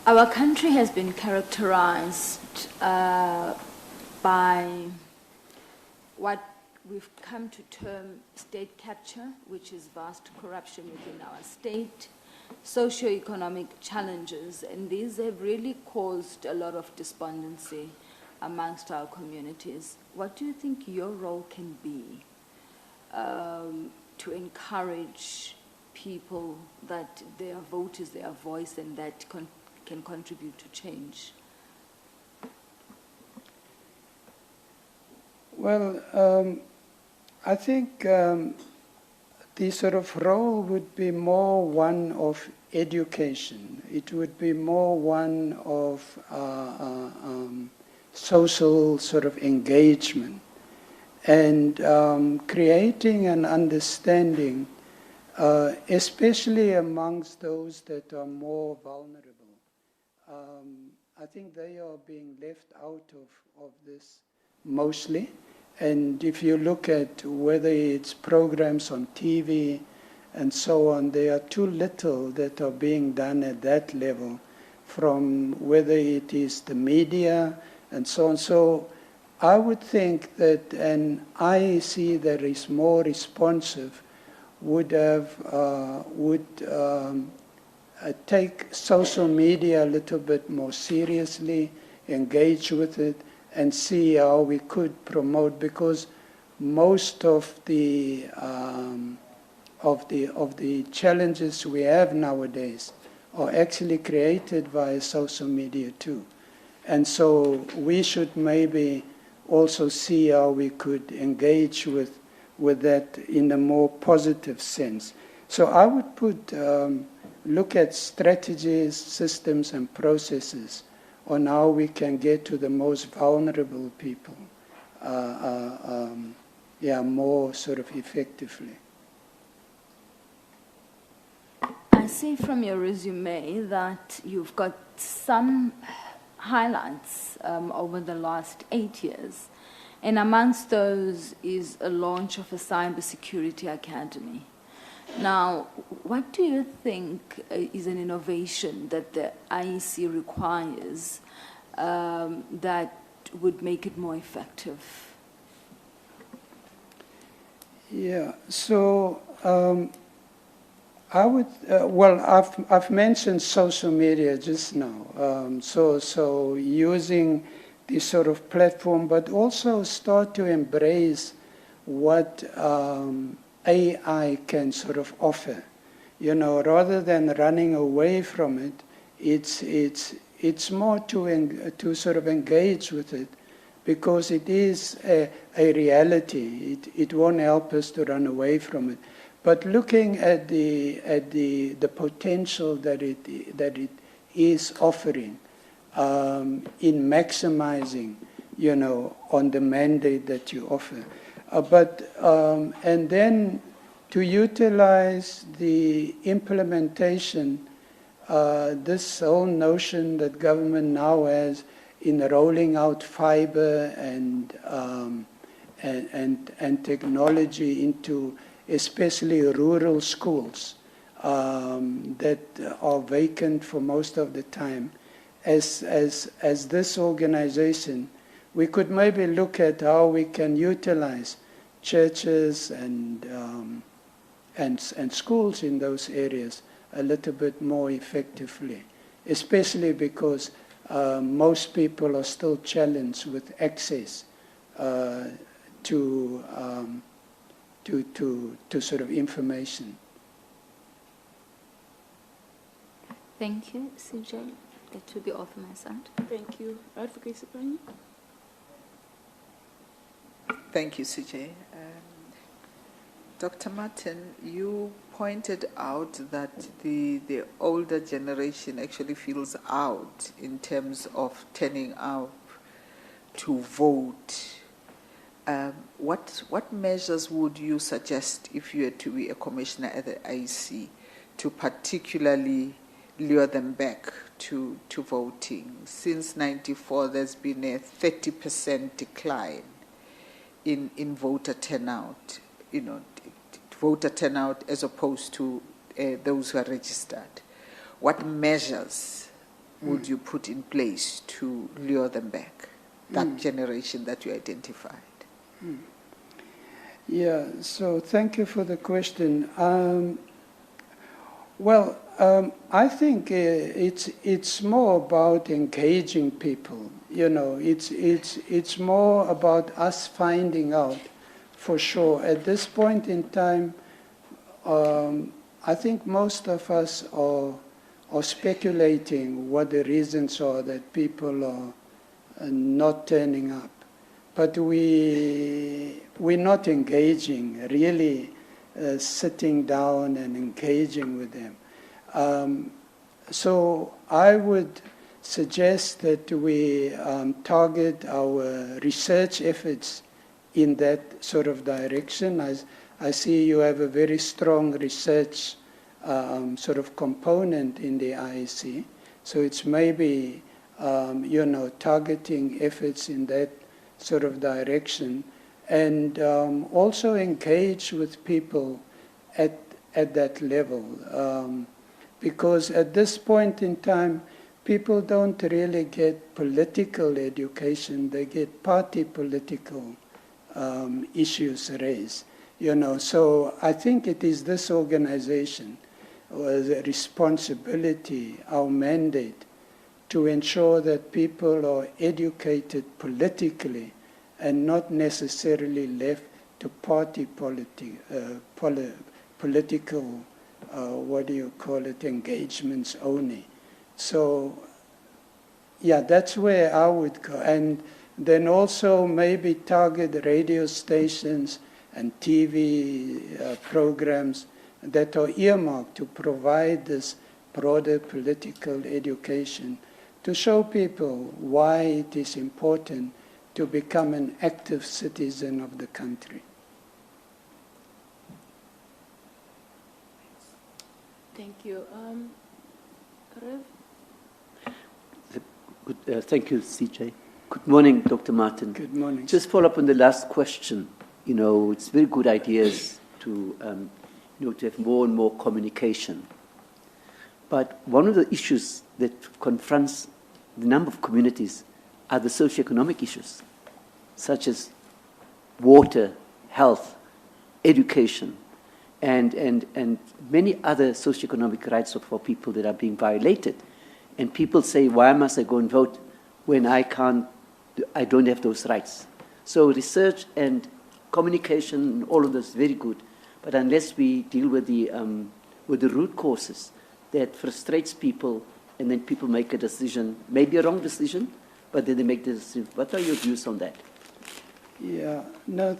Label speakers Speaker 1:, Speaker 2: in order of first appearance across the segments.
Speaker 1: Our country has been characterized by what we've come to term state capture, which is vast corruption within our state, socioeconomic challenges, and these have really caused a lot of despondency amongst our communities. What do you think your role can be to encourage people that their vote is their voice and that can contribute to change?
Speaker 2: Well, I think the sort of role would be more one of education. It would be more one of social sort of engagement and creating an understanding, especially amongst those that are more vulnerable. I think they are being left out of this mostly. And if you look at whether it's programs on TV and so on, there are too little that are being done at that level, from whether it is the media and so on. So I would think that an IEC that is more responsive would take social media a little bit more seriously, engage with it, and see how we could promote, because most of the challenges we have nowadays are actually created by social media too. And so we should maybe also see how we could engage with that in a more positive sense. So I would look at strategies, systems, and processes on how we can get to the most vulnerable people, more sort of effectively.
Speaker 1: I see from your resume that you've got some highlights over the last 8 years, and amongst those is a launch of a cybersecurity academy. Now, what do you think is an innovation that the IEC requires that would make it more effective?
Speaker 2: Yeah, so I would, I've mentioned social media just now. So using this sort of platform, but also start to embrace what AI can sort of offer. You know, rather than running away from it, it's more to sort of engage with it, because it is a reality. It won't help us to run away from it. But looking at the potential that it is offering in maximizing, you know, on the mandate that you offer. And then to utilize the implementation, this whole notion that government now has in rolling out fiber and technology into especially rural schools that are vacant for most of the time. As this organization, we could maybe look at how we can utilize churches and schools in those areas a little bit more effectively, especially because most people are still challenged with access to sort of information.
Speaker 1: Thank you, CJ. That will be all from my side.
Speaker 3: Thank you. Advocacy, Pani?
Speaker 4: Thank you, CJ. Dr. Martin, you pointed out that the older generation actually feels out in terms of turning out to vote. What measures would you suggest if you were to be a commissioner at the IEC to particularly lure them back to voting? Since '94, there's been a 30% decline in voter turnout, you know, voter turnout as opposed to those who are registered. What measures would you put in place to lure them back, that generation that you identified?
Speaker 2: Yeah, so thank you for the question. I think it's more about engaging people. It's more about us finding out for sure. At this point in time, I think most of us are speculating what the reasons are that people are not turning up. But we're not engaging, really sitting down and engaging with them. So I would suggest that we target our research efforts in that sort of direction. I see you have a very strong research sort of component in the IEC. So it's maybe, targeting efforts in that sort of direction, and also engage with people at that level. Because at this point in time, people don't really get political education, they get party political issues raised. So I think it is this organization, the responsibility, our mandate, to ensure that people are educated politically and not necessarily left to party political, engagements only. So, yeah, that's where I would go. And then also maybe target radio stations and TV programs that are earmarked to provide this broader political education, to show people why it is important to become an active citizen of the country.
Speaker 3: Thank you. Rev?
Speaker 5: Thank you, CJ. Good morning, Dr. Martin.
Speaker 2: Good morning.
Speaker 5: Just follow up on the last question. It's very good ideas to have more and more communication. But one of the issues that confronts the number of communities are the socioeconomic issues, such as water, health, education, and many other socioeconomic rights for people that are being violated. And people say, why must I go and vote when I don't have those rights? So research and communication, all of this is very good. But unless we deal with the root causes that frustrates people, and then people make a decision, maybe a wrong decision, but then they make the decision. What are your views on that?
Speaker 2: Yeah, no,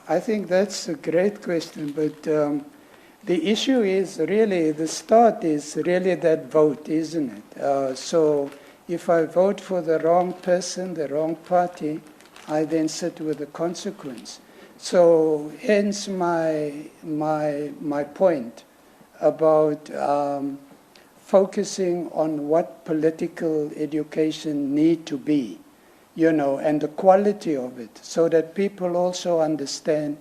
Speaker 2: I think that's a great question, but the issue is really, the start is really that vote, isn't it? So if I vote for the wrong person, the wrong party, I then sit with the consequence. So hence my point about focusing on what political education need to be, and the quality of it, so that people also understand,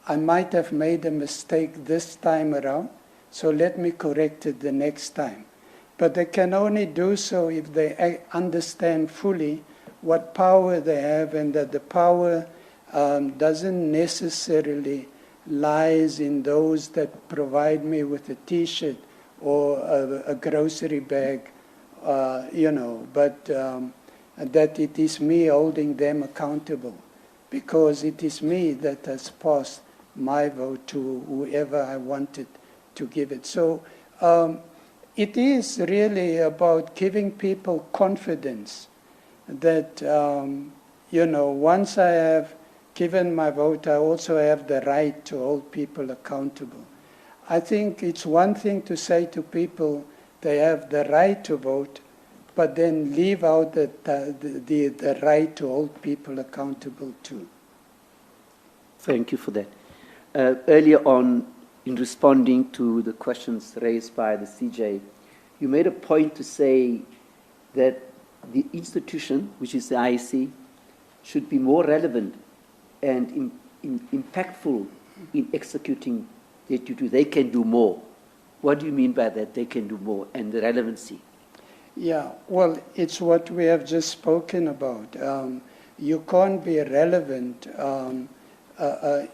Speaker 2: I might have made a mistake this time around, so let me correct it the next time. But they can only do so if they understand fully what power they have, and that the power doesn't necessarily lies in those that provide me with a T-shirt or a grocery bag, but that it is me holding them accountable, because it is me that has passed my vote to whoever I wanted to give it. So it is really about giving people confidence that, once I have given my vote, I also have the right to hold people accountable. I think it's one thing to say to people they have the right to vote, but then leave out the right to hold people accountable too.
Speaker 5: Thank you for that. Earlier on, in responding to the questions raised by the CJ, you made a point to say that the institution, which is the IEC, should be more relevant and impactful in executing their duty. They can do more. What do you mean by that, they can do more, and the relevancy?
Speaker 2: Yeah, well, it's what we have just spoken about. You can't be relevant. I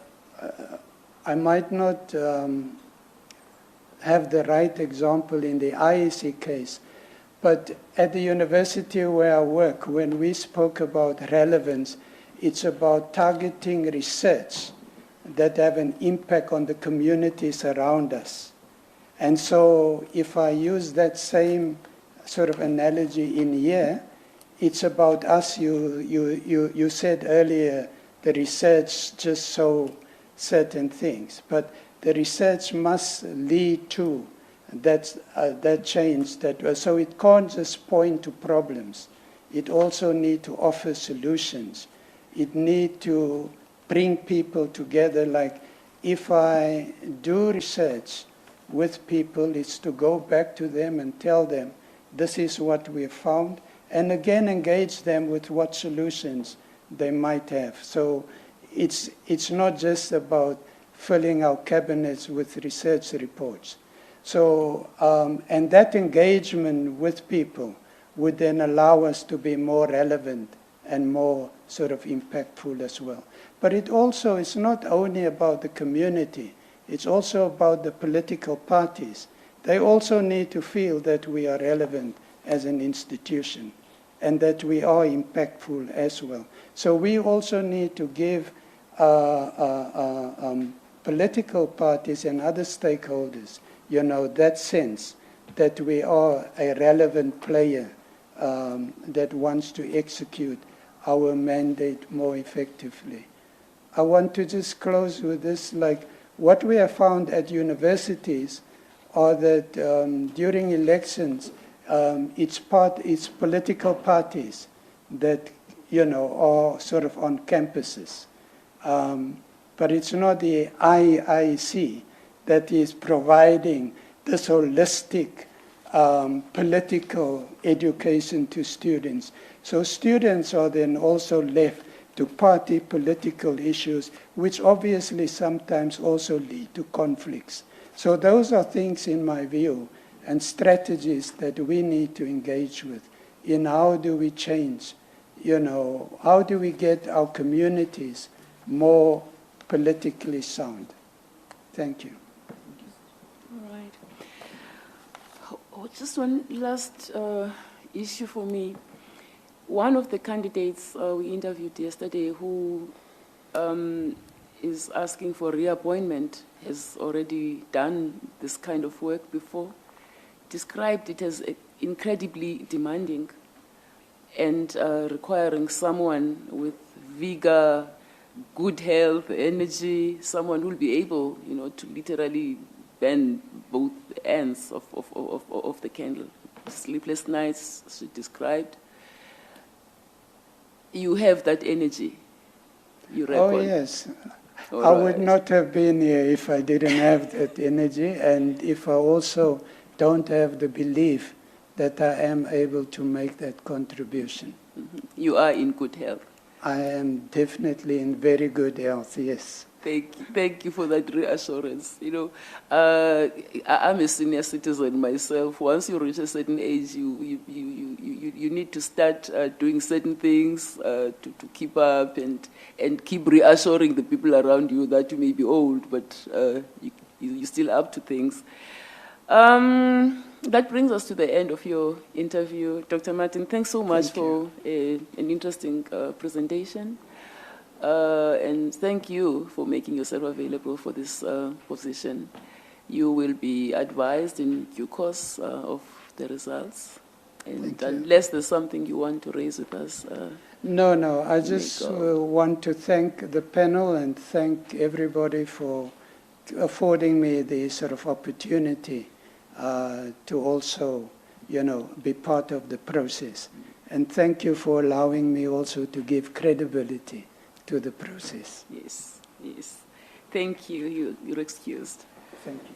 Speaker 2: might not have the right example in the IEC case, but at the university where I work, when we spoke about relevance, it's about targeting research that have an impact on the communities around us. And so if I use that same sort of analogy in here, it's about us. You said earlier the research just show certain things, but the research must lead to that change. So it can't just point to problems. It also needs to offer solutions. It needs to bring people together. Like if I do research with people, it's to go back to them and tell them, this is what we have found, and again engage them with what solutions they might have. So it's not just about filling our cabinets with research reports. So, and that engagement with people would then allow us to be more relevant and more sort of impactful as well. But it also is not only about the community, it's also about the political parties. They also need to feel that we are relevant as an institution and that we are impactful as well. So we also need to give political parties and other stakeholders, that sense that we are a relevant player that wants to execute our mandate more effectively. I want to just close with this, like what we have found at universities are that during elections, it's political parties that, are sort of on campuses. But it's not the IIC that is providing this holistic political education to students. So students are then also left to party political issues, which obviously sometimes also lead to conflicts. So those are things, in my view, and strategies that we need to engage with in how do we change, how do we get our communities more politically sound. Thank you.
Speaker 3: All right. Just one last issue for me. One of the candidates we interviewed yesterday who is asking for reappointment has already done this kind of work before, described it as incredibly demanding and requiring someone with vigor, good health, energy, someone who will be able, to literally bend both ends of the candle. Sleepless nights, she described. You have that energy. You reckon.
Speaker 2: Oh, yes.
Speaker 3: All
Speaker 2: I
Speaker 3: right.
Speaker 2: would not have been here if I didn't have that energy, and if I also don't have the belief that I am able to make that contribution.
Speaker 3: Mm-hmm. You are in good health.
Speaker 2: I am definitely in very good health, yes.
Speaker 3: Thank you for that reassurance. I'm a senior citizen myself. Once you reach a certain age, you need to start doing certain things to keep up and keep reassuring the people around you that you may be old, but you're still up to things. That brings us to the end of your interview. Dr. Martin, thanks so much for an interesting presentation. And thank you for making yourself available for this position. You will be advised in due course of the results. And unless there's something you want to raise with us.
Speaker 2: No. I just want to thank the panel and thank everybody for affording me the sort of opportunity to also, be part of the process. And thank you for allowing me also to give credibility to the process.
Speaker 3: Yes. Thank you. You're excused.
Speaker 2: Thank you.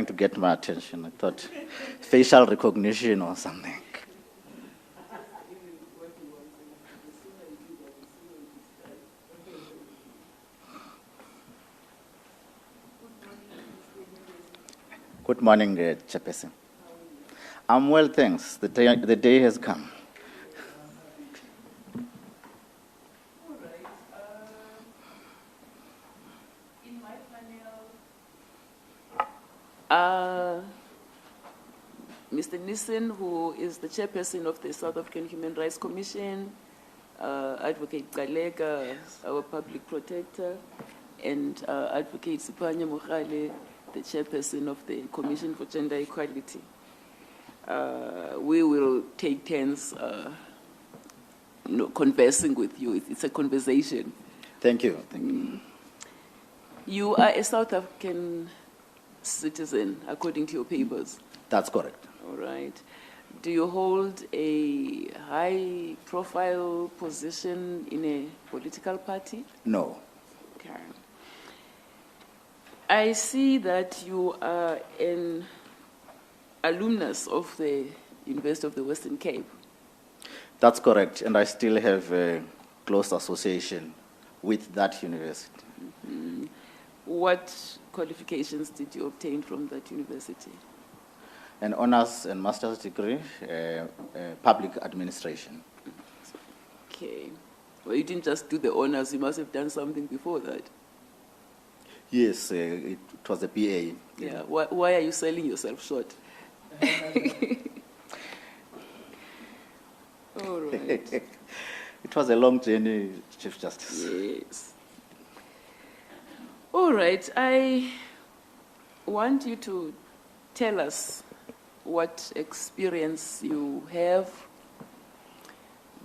Speaker 6: trying to get my attention. I thought facial recognition or something. Good morning, Chairperson. I'm well, thanks. The day has come.
Speaker 3: In my panel, Mr. Nissen, who is the chairperson of the South African Human Rights Commission, Advocate Galega, our public protector, and Advocate Sipanya Mokhale, the chairperson of the Commission for Gender Equality. We will take turns conversing with you. It's a conversation.
Speaker 6: Thank you. Thank you.
Speaker 3: You are a South African citizen, according to your papers.
Speaker 6: That's correct.
Speaker 3: All right. Do you hold a high-profile position in a political party?
Speaker 6: No.
Speaker 3: Okay. I see that you are an alumnus of the University of the Western Cape.
Speaker 6: That's correct, and I still have a close association with that university.
Speaker 3: Mm-hmm. What qualifications did you obtain from that university?
Speaker 6: An honors and master's degree, public administration.
Speaker 3: Okay. Well, you didn't just do the honors, you must have done something before that.
Speaker 6: Yes, it was a BA.
Speaker 3: Yeah. Why are you selling yourself short? All right.
Speaker 6: It was a long journey, Chief Justice.
Speaker 3: Yes. All right. I want you to tell us what experience you have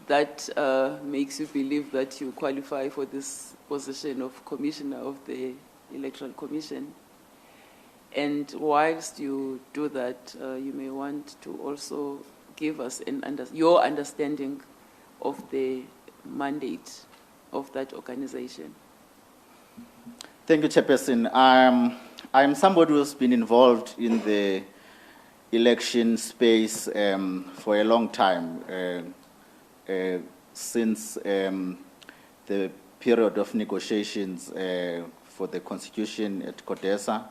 Speaker 3: that makes you believe that you qualify for this position of Commissioner of the Electoral Commission. And whilst you do that, you may want to also give us your understanding of the mandate of that organization.
Speaker 6: Thank you, Chairperson. I'm somebody who's been involved in the election space for a long time, since the period of negotiations for the Constitution at CODESA,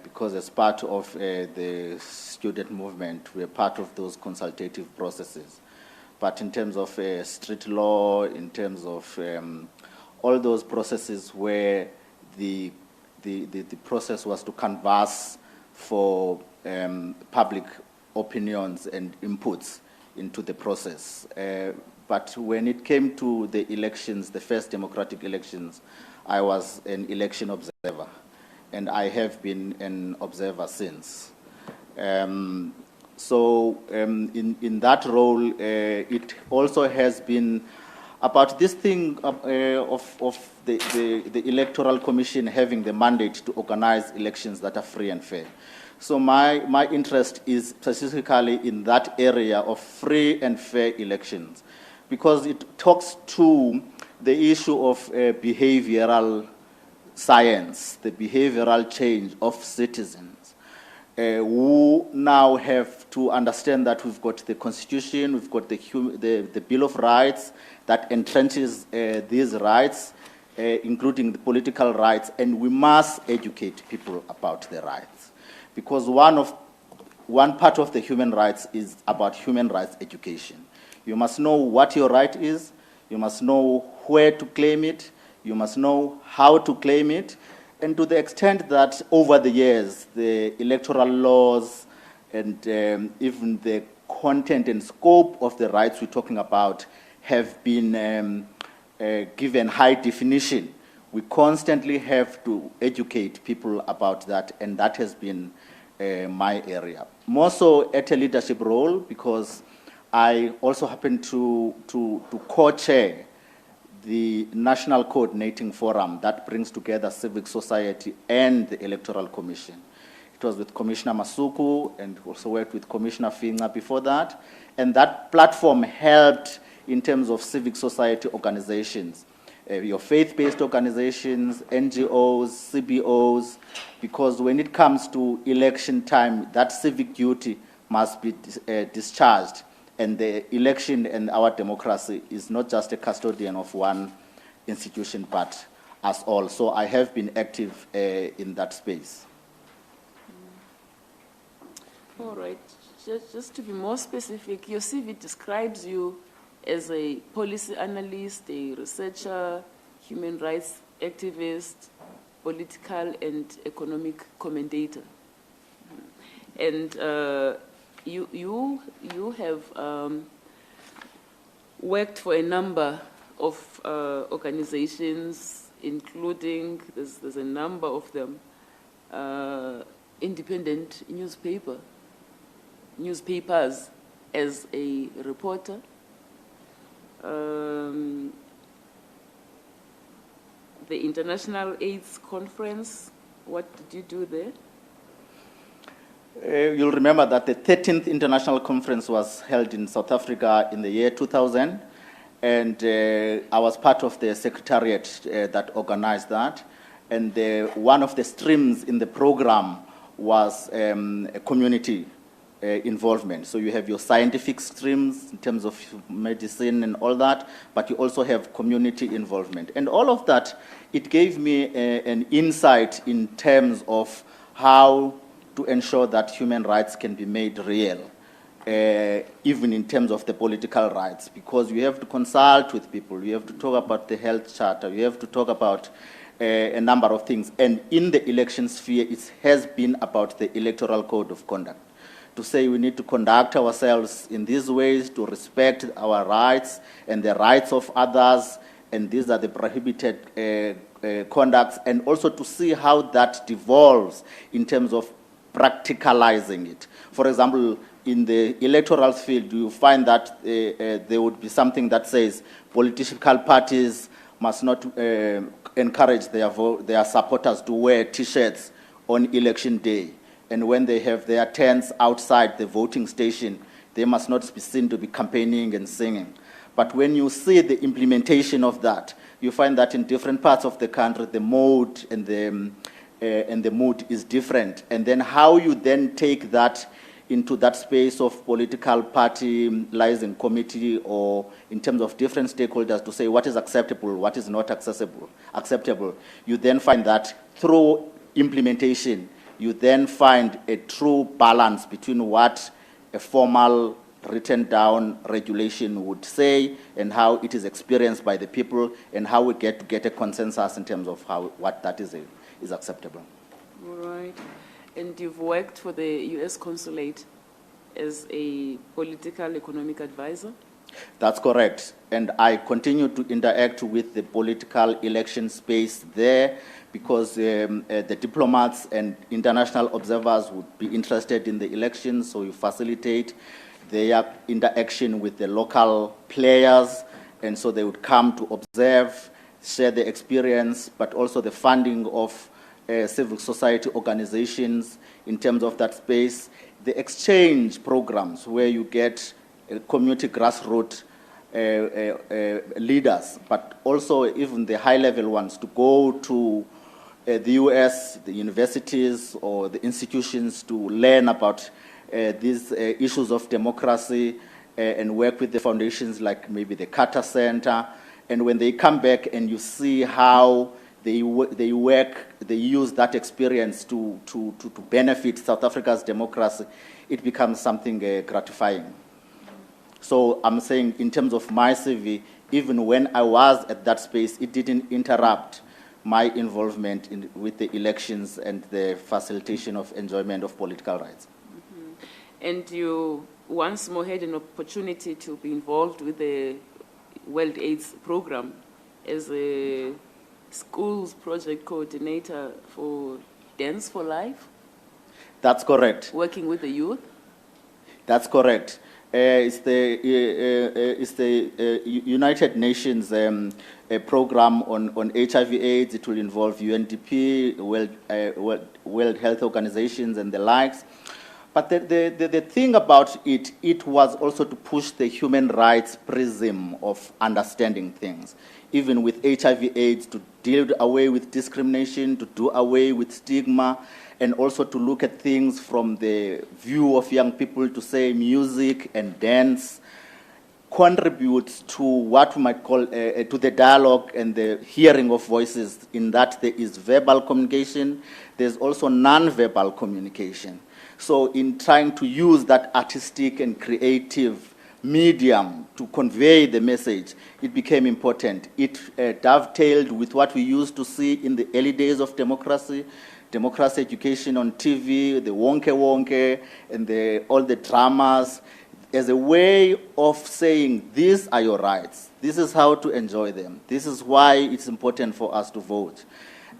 Speaker 6: because as part of the student movement, we are part of those consultative processes. But in terms of street law, in terms of all those processes where the process was to canvass for public opinions and inputs into the process. But when it came to the elections, the first democratic elections, I was an election observer, and I have been an observer since. So in that role, it also has been about this thing of the Electoral Commission having the mandate to organize elections that are free and fair. So my interest is specifically in that area of free and fair elections, because it talks to the issue of behavioral science, the behavioral change of citizens, who now have to understand that we've got the Constitution, we've got the Bill of Rights that entrenches these rights, including the political rights, and we must educate people about the rights. Because one part of the human rights is about human rights education. You must know what your right is, you must know where to claim it, you must know how to claim it, and to the extent that over the years, the electoral laws and even the content and scope of the rights we're talking about have been given high definition. We constantly have to educate people about that, and that has been my area. More so at a leadership role, because I also happen to co-chair the National Coordinating Forum that brings together civic society and the Electoral Commission. It was with Commissioner Masuku and also worked with Commissioner Finga before that. And that platform helped in terms of civic society organizations your faith-based organizations, NGOs, CBOs, because when it comes to election time, that civic duty must be discharged. And the election and our democracy is not just a custodian of one institution, but us all. So I have been active in that space.
Speaker 3: All right. Just to be more specific, your CV describes you as a policy analyst, a researcher, human rights activist, political and economic commentator. And you have worked for a number of organizations, including, there's a number of them, independent newspapers as a reporter. The International AIDS Conference, what did you do there?
Speaker 6: You'll remember that the 13th International Conference was held in South Africa in the year 2000, and I was part of the secretariat that organized that. And one of the streams in the program was a community involvement. So you have your scientific streams in terms of medicine and all that, but you also have community involvement. And all of that, it gave me an insight in terms of how to ensure that human rights can be made real, even in terms of the political rights, because you have to consult with people, you have to talk about the health charter, you have to talk about a number of things. And in the election sphere, it has been about the Electoral Code of Conduct, to say we need to conduct ourselves in these ways, to respect our rights and the rights of others, and these are the prohibited conducts, and also to see how that devolves in terms of practicalizing it. For example, in the electoral field, you find that there would be something that says political parties must not encourage their supporters to wear T-shirts on election day. And when they have their tents outside the voting station, they must not be seen to be campaigning and singing. But when you see the implementation of that, you find that in different parts of the country, the mode and the mood is different. And then how you then take that into that space of political party liaison committee, or in terms of different stakeholders, to say what is acceptable, what is not acceptable. You then find that through implementation, you then find a true balance between what a formal written down regulation would say and how it is experienced by the people, and how we get a consensus in terms of what that is acceptable.
Speaker 3: All right. And you've worked for the U.S. Consulate as a political economic advisor?
Speaker 6: That's correct. And I continue to interact with the political election space there, because the diplomats and international observers would be interested in the elections, so you facilitate their interaction with the local players, and so they would come to observe, share the experience, but also the funding of civil society organizations in terms of that space, the exchange programs where you get community grassroots leaders, but also even the high-level ones, to go to the US, the universities or the institutions, to learn about these issues of democracy and work with the foundations like maybe the Carter Center. And when they come back and you see how they use that experience to benefit South Africa's democracy, it becomes something gratifying. So I'm saying, in terms of my CV, even when I was at that space, it didn't interrupt my involvement with the elections and the facilitation of enjoyment of political rights.
Speaker 3: Mm-hmm. And you once more had an opportunity to be involved with the World AIDS program as a schools project coordinator for Dance for Life?
Speaker 6: That's correct.
Speaker 3: Working with the youth?
Speaker 6: That's correct. It's the United Nations program on HIV/AIDS. It will involve UNDP, World Health Organizations, and the likes. But the thing about it was also to push the human rights prism of understanding things, even with HIV/AIDS, to deal away with discrimination, to do away with stigma, and also to look at things from the view of young people, to say music and dance contributes to what we might call to the dialogue and the hearing of voices, in that there is verbal communication, there's also non-verbal communication. So in trying to use that artistic and creative medium to convey the message, it became important. It dovetailed with what we used to see in the early days of democracy education on TV, the wonke wonke, and all the dramas, as a way of saying, these are your rights, this is how to enjoy them, this is why it's important for us to vote.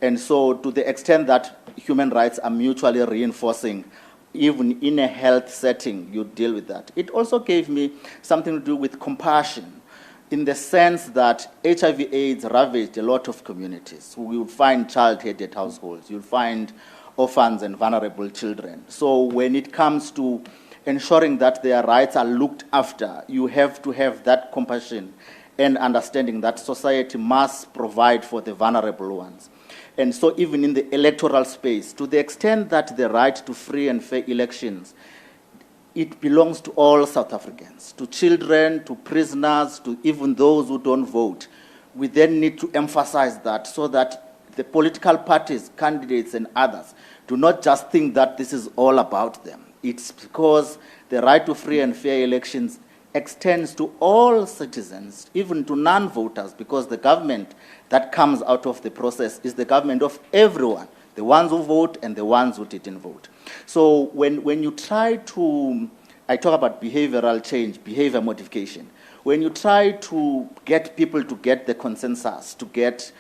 Speaker 6: And so to the extent that human rights are mutually reinforcing, even in a health setting, you deal with that. It also gave me something to do with compassion, in the sense that HIV/AIDS ravaged a lot of communities. We would find child-headed households, you'll find orphans and vulnerable children. So when it comes to ensuring that their rights are looked after, you have to have that compassion and understanding that society must provide for the vulnerable ones. And so even in the electoral space, to the extent that the right to free and fair elections, it belongs to all South Africans, to children, to prisoners, to even those who don't vote. We then need to emphasize that, so that the political parties, candidates, and others do not just think that this is all about them. It's because the right to free and fair elections extends to all citizens, even to non-voters, because the government that comes out of the process is the government of everyone, the ones who vote and the ones who didn't vote. So when you try to, I talk about behavioral change, behavior modification, when you try to get people to get the consensus, to get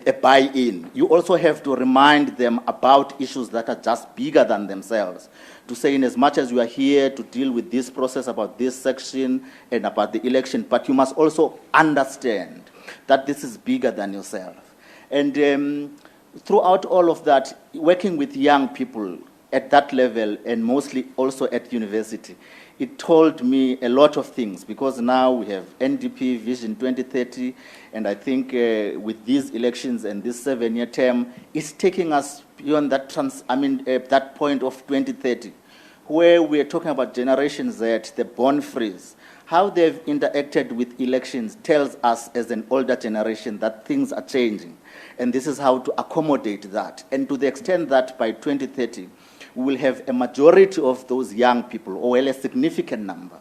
Speaker 6: a buy-in, you also have to remind them about issues that are just bigger than themselves. To say, in as much as you are here to deal with this process about this section and about the election, but you must also understand that this is bigger than yourself. And throughout all of that, working with young people at that level, and mostly also at university, it told me a lot of things, because now we have NDP Vision 2030, and I think with these elections and this 7-year term, it's taking us beyond that that point of 2030, where we're talking about Generation Z, the born frees. How they've interacted with elections tells us as an older generation that things are changing, and this is how to accommodate that. And to the extent that by 2030, we will have a majority of those young people, or a significant number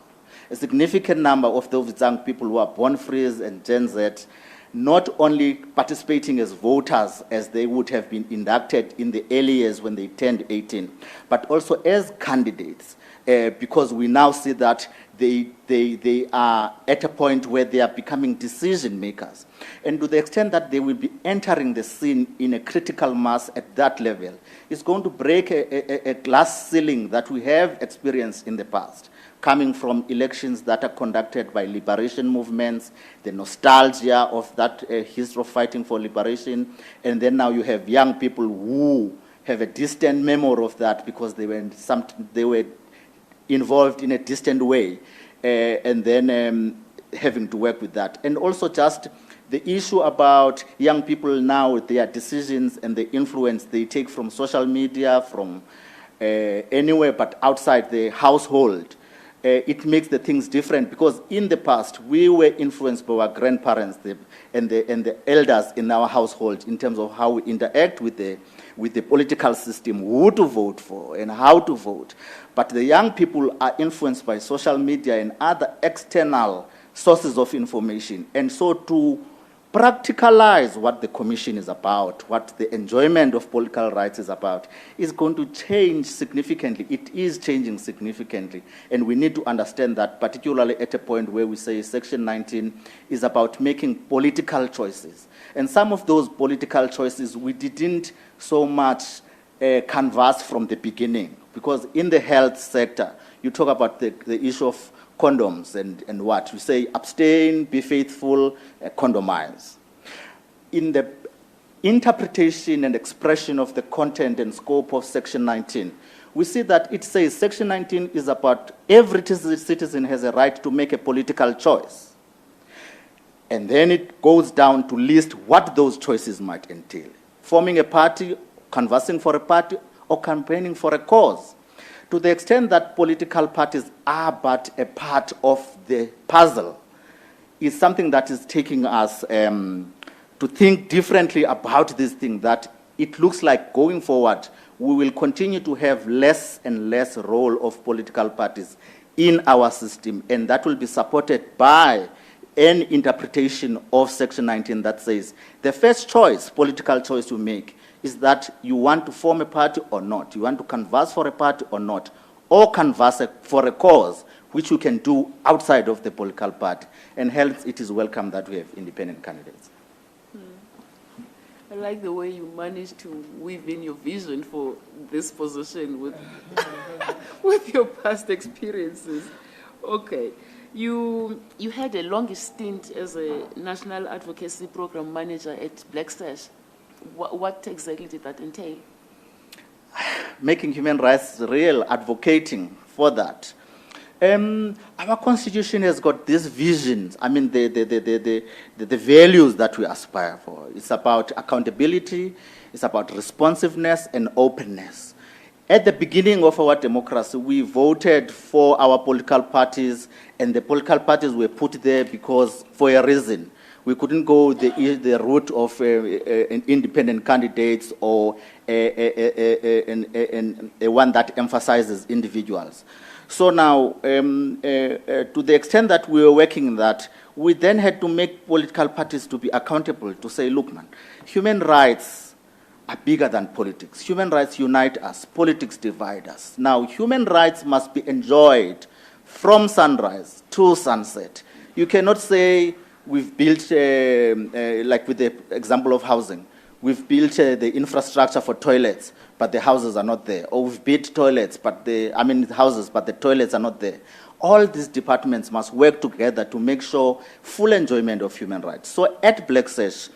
Speaker 6: of those young people who are born frees and Gen Z, not only participating as voters as they would have been inducted in the early years when they turned 18, but also as candidates, because we now see that they are at a point where they are becoming decision makers. And to the extent that they will be entering the scene in a critical mass at that level, it's going to break a glass ceiling that we have experienced in the past, coming from elections that are conducted by liberation movements, the nostalgia of that history of fighting for liberation, and then now you have young people who have a distant memory of that because they were involved in a distant way, and then having to work with that. And also just the issue about young people now, their decisions and the influence they take from social media, from anywhere but outside the household, it makes the things different, because in the past we were influenced by our grandparents and the elders in our household in terms of how we interact with the political system, who to vote for and how to vote. But the young people are influenced by social media and other external sources of information. And so to practicalize what the commission is about, what the enjoyment of political rights is about, is going to change significantly. It is changing significantly. And we need to understand that, particularly at a point where we say Section 19 is about making political choices. And some of those political choices we didn't so much canvass from the beginning, because in the health sector, you talk about the issue of condoms and what? You say abstain, be faithful, condomize. In the interpretation and expression of the content and scope of Section 19, we see that it says Section 19 is about every citizen has a right to make a political choice. And then it goes down to list what those choices might entail. Forming a party, canvassing for a party, or campaigning for a cause. To the extent that political parties are but a part of the puzzle, is something that is taking us to think differently about this thing, that it looks like going forward, we will continue to have less and less role of political parties in our system, and that will be supported by an interpretation of Section 19 that says the first choice, political choice you make, is that you want to form a party or not, you want to canvass for a party or not, or canvass for a cause, which you can do outside of the political party, and hence it is welcome that we have independent candidates.
Speaker 3: I like the way you managed to weave in your vision for this position with, with your past experiences. Okay. You had a long stint as a National Advocacy Program Manager at Black Sash. What exactly did that entail?
Speaker 6: Making human rights real, advocating for that. Our constitution has got these visions, I mean the values that we aspire for. It's about accountability, it's about responsiveness and openness. At the beginning of our democracy, we voted for our political parties, and the political parties were put there because, for a reason. We couldn't go the route of an independent candidates or a one that emphasizes individuals. So now, to the extent that we were working in that, we then had to make political parties to be accountable, to say, look, man, human rights are bigger than politics. Human rights unite us, politics divide us. Now, human rights must be enjoyed from sunrise to sunset. You cannot say we've built, like with the example of housing, we've built the infrastructure for toilets, but the houses are not there. Or we've built toilets, houses, but the toilets are not there. All these departments must work together to make sure full enjoyment of human rights. So at Black Sash,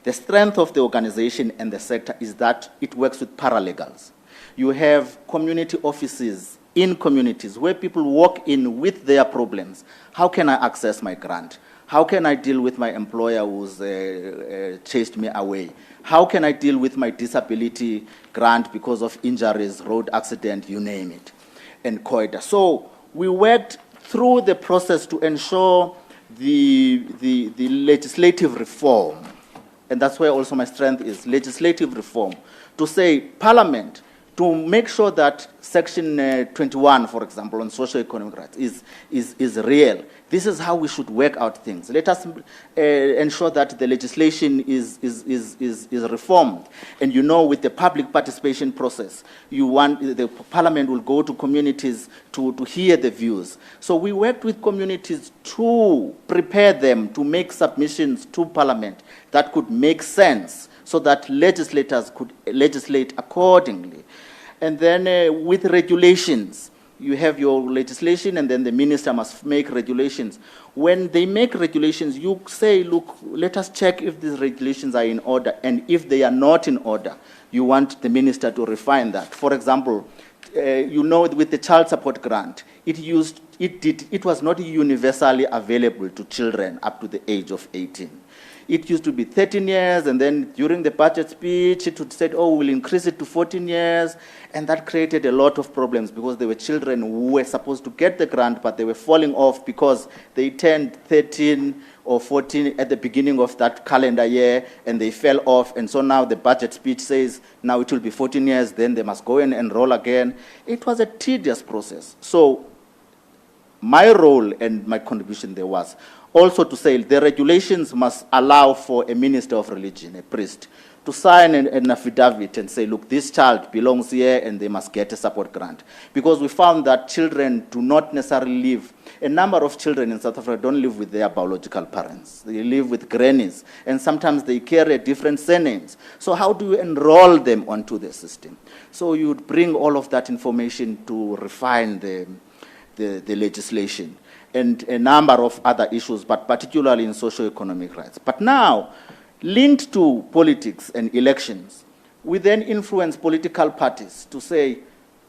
Speaker 6: the strength of the organization and the sector is that it works with paralegals. You have community offices in communities where people walk in with their problems. How can I access my grant? How can I deal with my employer who's chased me away? How can I deal with my disability grant because of injuries, road accident, you name it, and COIDA? So we worked through the process to ensure the legislative reform, and that's where also my strength is, legislative reform, to say Parliament, to make sure that Section 21, for example, on socioeconomic rights is real. This is how we should work out things. Let us ensure that the legislation is reformed. And you know, with the public participation process, the Parliament will go to communities to hear the views. So we worked with communities to prepare them to make submissions to Parliament that could make sense, so that legislators could legislate accordingly. And then with regulations, you have your legislation, and then the minister must make regulations. When they make regulations, you say, look, let us check if these regulations are in order, and if they are not in order, you want the minister to refine that. For example, you know, with the child support grant, it was not universally available to children up to the age of 18. It used to be 13 years, and then during the budget speech, it would say, oh, we'll increase it to 14 years, and that created a lot of problems because there were children who were supposed to get the grant, but they were falling off because they turned 13 or 14 at the beginning of that calendar year, and they fell off, and so now the budget speech says, now it will be 14 years, then they must go and enroll again. It was a tedious process. So my role and my contribution there was also to say the regulations must allow for a minister of religion, a priest, to sign an affidavit and say, look, this child belongs here and they must get a support grant. Because we found that children do not necessarily live, a number of children in South Africa don't live with their biological parents. They live with grannies, and sometimes they carry different surnames. So how do you enroll them onto the system? So you would bring all of that information to refine the legislation, and a number of other issues, but particularly in socioeconomic rights. But now, linked to politics and elections, we then influence political parties to say,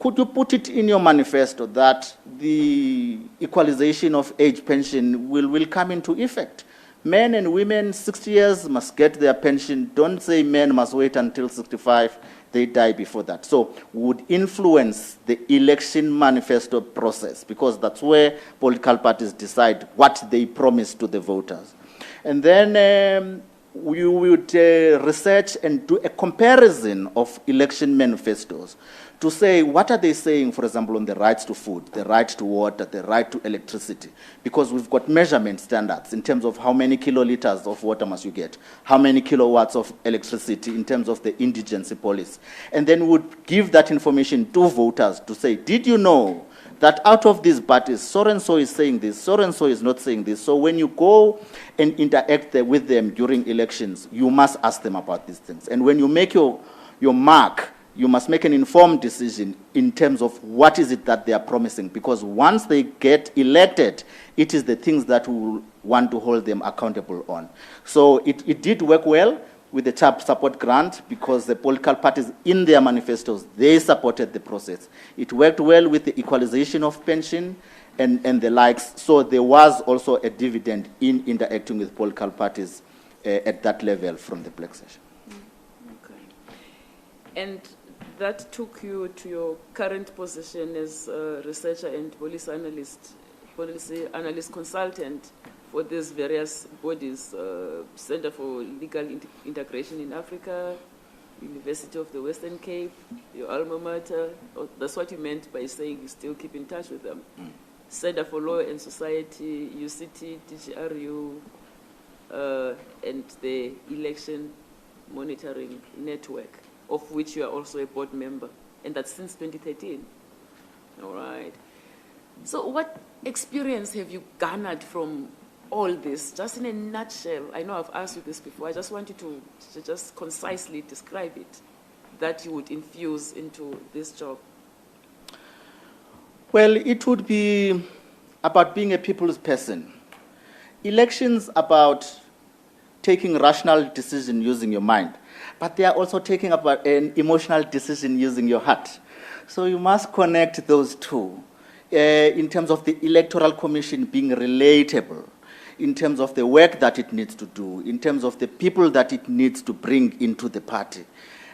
Speaker 6: could you put it in your manifesto that the equalization of age pension will come into effect? Men and women, 60 years must get their pension. Don't say men must wait until 65. They die before that. So would influence the election manifesto process, because that's where political parties decide what they promise to the voters. And then we would research and do a comparison of election manifestos to say what are they saying, for example, on the rights to food, the right to water, the right to electricity, because we've got measurement standards in terms of how many kiloliters of water must you get, how many kilowatts of electricity in terms of the indigency policy. And then we would give that information to voters to say, did you know that out of these parties, so-and-so is saying this, so-and-so is not saying this. So when you go and interact with them during elections, you must ask them about these things. And when you make your mark, you must make an informed decision in terms of what is it that they are promising, because once they get elected, it is the things that we will want to hold them accountable on. So it did work well with the CHAP support grant, because the political parties in their manifestos, they supported the process. It worked well with the equalization of pension and the likes. So there was also a dividend in interacting with political parties at that level from the Black session.
Speaker 3: Okay. And that took you to your current position as a researcher and policy analyst consultant for these various bodies, Center for Legal Integration in Africa, University of the Western Cape, your alma mater. That's what you meant by saying you still keep in touch with them. Center for Law and Society, UCT, DGRU, and the Election Monitoring Network, of which you are also a board member, and that's since 2013. All right. So what experience have you garnered from all this? Just in a nutshell, I know I've asked you this before, I just want you to just concisely describe it, that you would infuse into this job.
Speaker 6: Well, it would be about being a people's person. Elections about taking rational decision using your mind, but they are also taking about an emotional decision using your heart. So you must connect those two in terms of the Electoral Commission being relatable, in terms of the work that it needs to do, in terms of the people that it needs to bring into the party.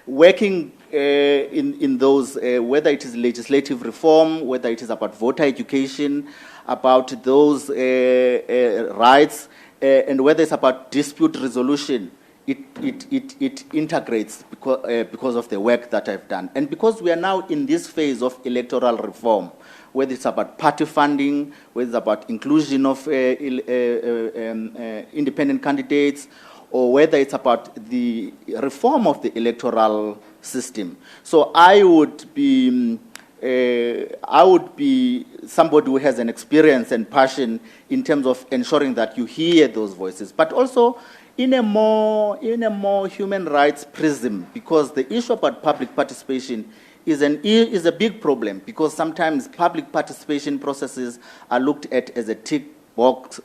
Speaker 6: Working in those, whether it is legislative reform, whether it is about voter education, about those rights, and whether it's about dispute resolution, it integrates because of the work that I've done. And because we are now in this phase of electoral reform, whether it's about party funding, whether it's about inclusion of independent candidates, or whether it's about the reform of the electoral system. So I would be somebody who has an experience and passion in terms of ensuring that you hear those voices, but also in a more human rights prism, because the issue about public participation is a big problem, because sometimes public participation processes are looked at as a tick box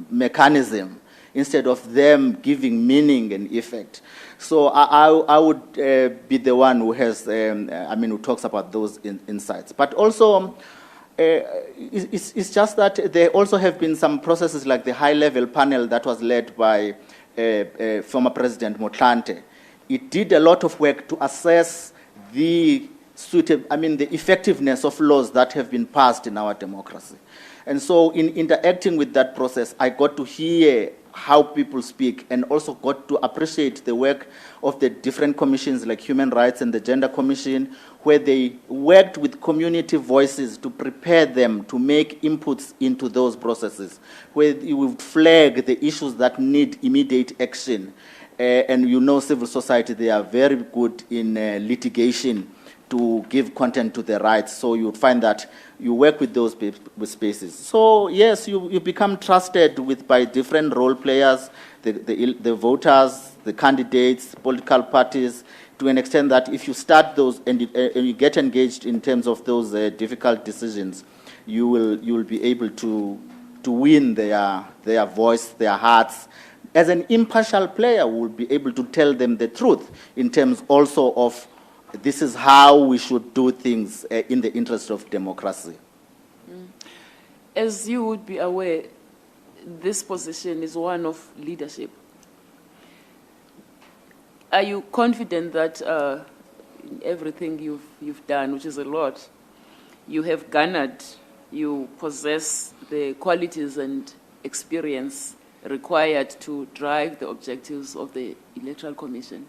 Speaker 6: mechanism instead of them giving meaning and effect. So I would be the one who has, who talks about those insights. But also, it's just that there also have been some processes like the high-level panel that was led by former President Motlanthe. It did a lot of work to assess the effectiveness of laws that have been passed in our democracy. And so in interacting with that process, I got to hear how people speak, and also got to appreciate the work of the different commissions like Human Rights and the Gender Commission, where they worked with community voices to prepare them to make inputs into those processes, where you would flag the issues that need immediate action. And you know, civil society, they are very good in litigation to give content to their rights. So you would find that you work with those spaces. So yes, you become trusted by different role players, the voters, the candidates, political parties, to an extent that if you start those and you get engaged in terms of those difficult decisions, you will be able to win their voice, their hearts. As an impartial player, we will be able to tell them the truth in terms also of this is how we should do things in the interest of democracy.
Speaker 3: As you would be aware, this position is one of leadership. Are you confident that in everything you've done, which is a lot, you have garnered, you possess the qualities and experience required to drive the objectives of the Electoral Commission?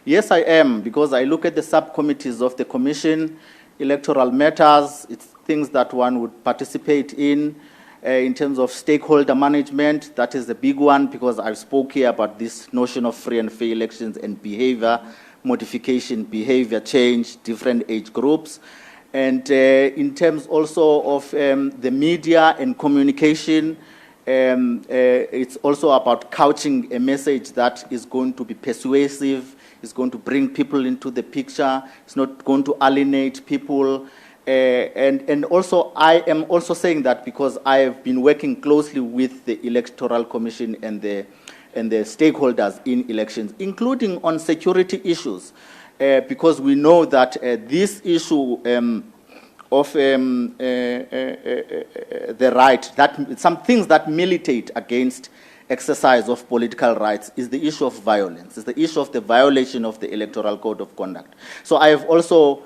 Speaker 6: Yes, I am, because I look at the subcommittees of the Commission, electoral matters, it's things that one would participate in terms of stakeholder management. That is the big one, because I spoke here about this notion of free and fair elections and behavior modification, behavior change, different age groups. And in terms also of the media and communication, it's also about couching a message that is going to be persuasive, is going to bring people into the picture, it's not going to alienate people. And also, I am also saying that because I have been working closely with the Electoral Commission and the stakeholders in elections, including on security issues, because we know that this issue of the right, that some things that militate against exercise of political rights is the issue of violence, is the issue of the violation of the Electoral Code of Conduct. So I have also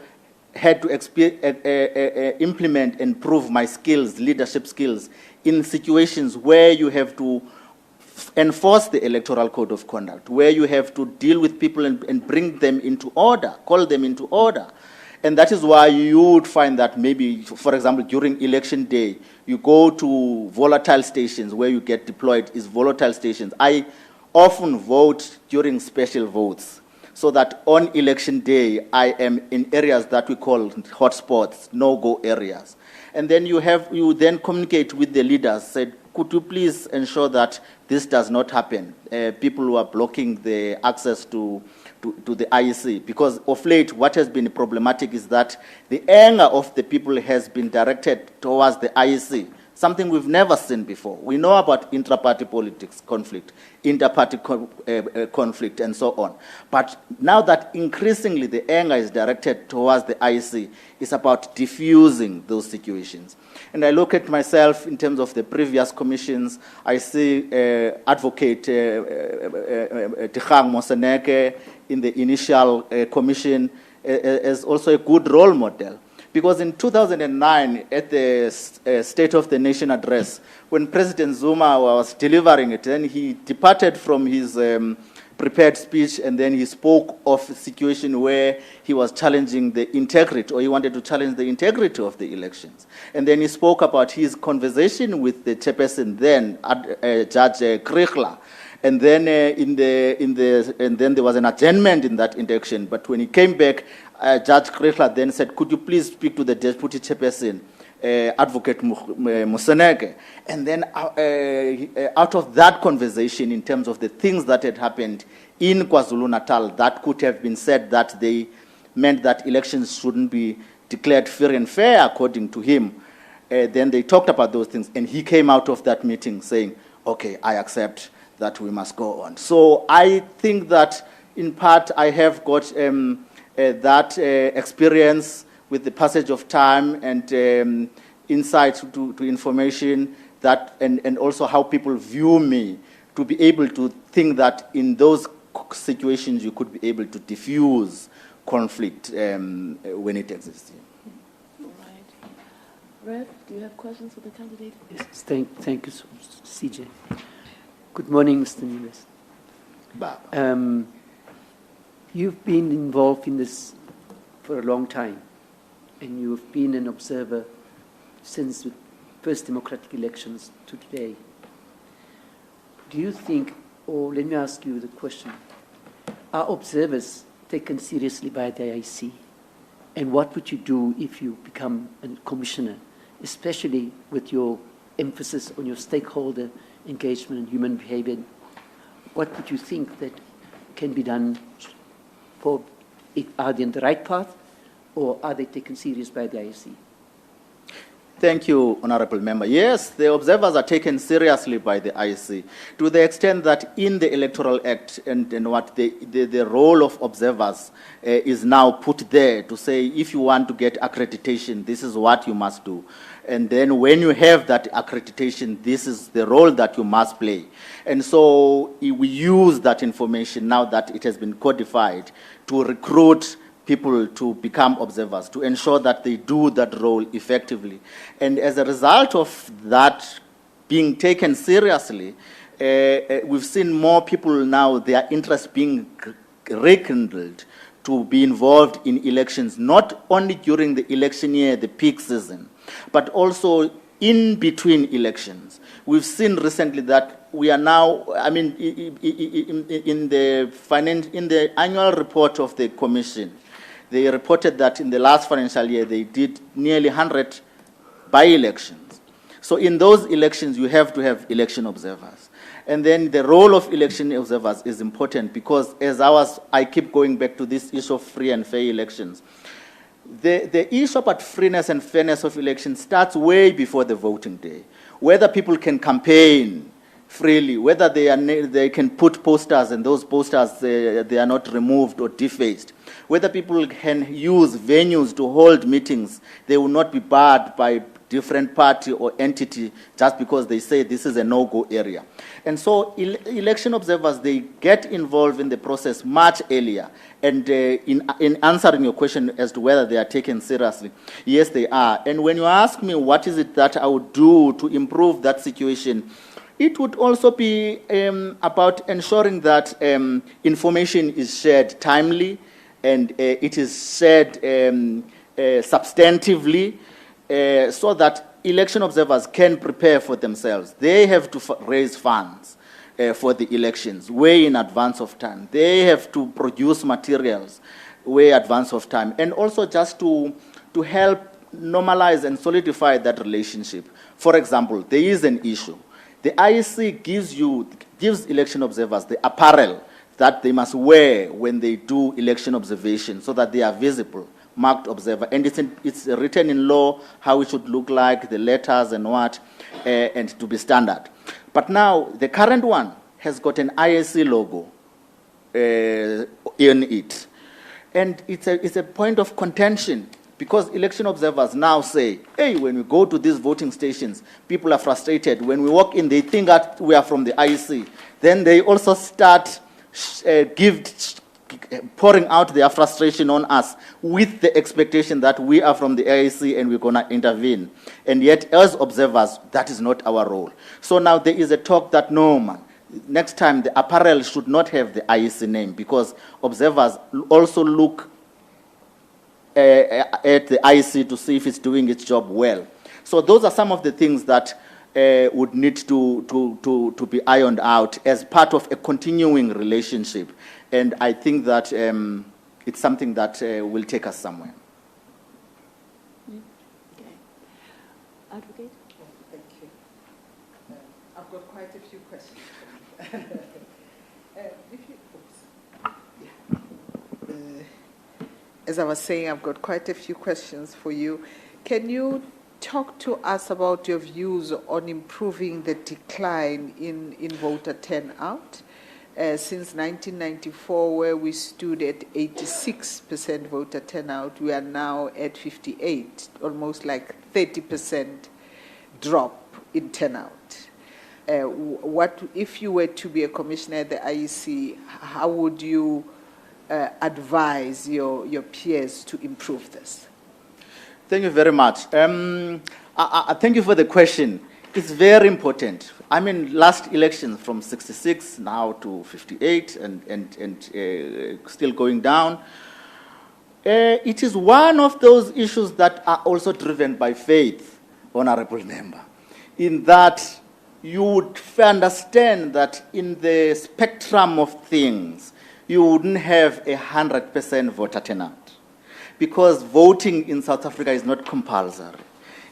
Speaker 6: had to implement and prove my skills, leadership skills, in situations where you have to enforce the Electoral Code of Conduct, where you have to deal with people and bring them into order, call them into order. And that is why you would find that maybe, for example, during election day, you go to volatile stations where you get deployed is volatile stations. I often vote during special votes, so that on election day, I am in areas that we call hotspots, no-go areas. And then you then communicate with the leaders, said, could you please ensure that this does not happen? People who are blocking the access to the IEC, because of late, what has been problematic is that the anger of the people has been directed towards the IEC, something we've never seen before. We know about intra-party politics conflict, inter-party conflict, and so on. But now that increasingly the anger is directed towards the IEC, it's about diffusing those situations. And I look at myself in terms of the previous commissions. I see Advocate Diya Moseneke in the initial commission as also a good role model. Because in 2009, at the State of the Nation address, when President Zuma was delivering it, then he departed from his prepared speech, and then he spoke of a situation where he was challenging the integrity, or he wanted to challenge the integrity of the elections. And then he spoke about his conversation with the chairperson then, Judge Kriegler. And then and then there was an adjournment in that election. But when he came back, Judge Kriegler then said, could you please speak to the deputy chairperson, Advocate Moseneke? And then out of that conversation, in terms of the things that had happened in KwaZulu-Natal, that could have been said that they meant that elections shouldn't be declared fair and fair, according to him. Then they talked about those things, and he came out of that meeting saying, okay, I accept that we must go on. So I think that, in part, I have got that experience with the passage of time and insight to information, that, and also how people view me, to be able to think that in those situations you could be able to diffuse conflict when it exists.
Speaker 3: All right. Rev, do you have questions for the candidate?
Speaker 5: Yes, thank you so much, CJ. Good morning, Mr. Nimes. You've been involved in this for a long time, and you've been an observer since the first democratic elections to today. Do you think, or let me ask you the question, are observers taken seriously by the IEC? And what would you do if you become a commissioner, especially with your emphasis on your stakeholder engagement and human behavior? What would you think that can be done for, are they on the right path, or are they taken serious by the IEC?
Speaker 6: Thank you, Honorable Member. Yes, the observers are taken seriously by the IEC to the extent that in the Electoral Act and what the role of observers is now put there to say if you want to get accreditation, this is what you must do. And then when you have that accreditation, this is the role that you must play. And so we use that information now that it has been codified to recruit people to become observers, to ensure that they do that role effectively. And as a result of that being taken seriously, we've seen more people now, their interest being rekindled to be involved in elections, not only during the election year, the peak season, but also in between elections. We've seen recently that we are now, I mean, in the annual report of the Commission, they reported that in the last financial year, they did nearly 100 by-elections. So in those elections, you have to have election observers. And then the role of election observers is important because I keep going back to this issue of free and fair elections. The issue about freeness and fairness of elections starts way before the voting day. Whether people can campaign freely, whether they can put posters and those posters, they are not removed or defaced. Whether people can use venues to hold meetings, they will not be barred by different party or entity just because they say this is a no-go area. And so election observers, they get involved in the process much earlier. And in answering your question as to whether they are taken seriously, yes, they are. And when you ask me what is it that I would do to improve that situation, it would also be about ensuring that information is shared timely and it is shared substantively so that election observers can prepare for themselves. They have to raise funds for the elections way in advance of time. They have to produce materials way in advance of time. And also just to help normalize and solidify that relationship. For example, there is an issue. The IEC gives election observers the apparel that they must wear when they do election observation so that they are visible, marked observer. And it's written in law how it should look like, the letters and what, and to be standard. But now, the current one has got an IEC logo in it. And it's a point of contention because election observers now say, hey, when we go to these voting stations, people are frustrated. When we walk in, they think that we are from the IEC. Then they also start pouring out their frustration on us with the expectation that we are from the IEC and we're going to intervene. And yet, as observers, that is not our role. So now there is a talk that, no, man, next time the apparel should not have the IEC name because observers also look at the IEC to see if it's doing its job well. So those are some of the things that would need to be ironed out as part of a continuing relationship. And I think that it's something that will take us somewhere.
Speaker 3: Okay. Advocate?
Speaker 4: Thank you. I've got quite a few questions. As I was saying, I've got quite a few questions for you. Can you talk to us about your views on improving the decline in voter turnout? Since 1994, where we stood at 86% voter turnout, we are now at 58, almost like 30% drop in turnout. What if you were to be a commissioner at the IEC, how would you advise your peers to improve this?
Speaker 6: Thank you very much. Thank you for the question. It's very important. I mean, last elections from 66 now to 58 and still going down. It is one of those issues that are also driven by faith, Honorable Member, in that you would understand that in the spectrum of things, you wouldn't have 100% voter turnout because voting in South Africa is not compulsory.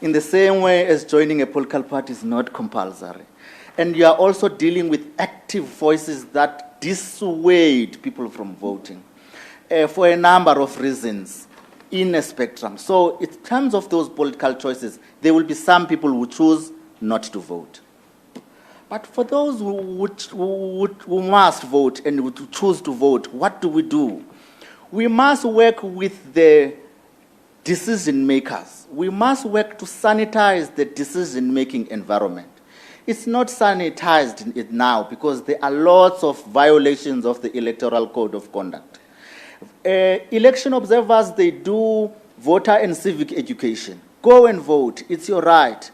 Speaker 6: In the same way as joining a political party is not compulsory. And you are also dealing with active voices that dissuade people from voting for a number of reasons. in a spectrum. So in terms of those political choices, there will be some people who choose not to vote. But for those who must vote and who choose to vote, what do? We must work with the decision makers. We must work to sanitize the decision-making environment. It's not sanitized now because there are lots of violations of the Electoral Code of Conduct. Election observers, they do voter and civic education. Go and vote, it's your right.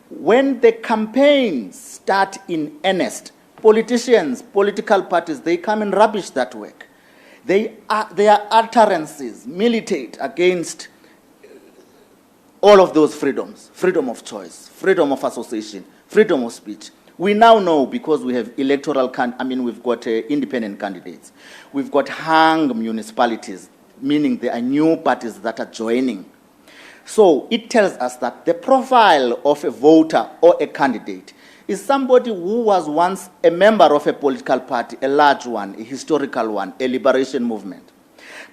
Speaker 6: When the campaigns start in earnest, politicians, political parties, they come and rubbish that work. Their utterances militate against all of those freedoms: freedom of choice, freedom of association, freedom of speech. We now know, because we have we've got independent candidates. We've got hung municipalities, meaning there are new parties that are joining. So it tells us that the profile of a voter or a candidate is somebody who was once a member of a political party, a large one, a historical one, a liberation movement.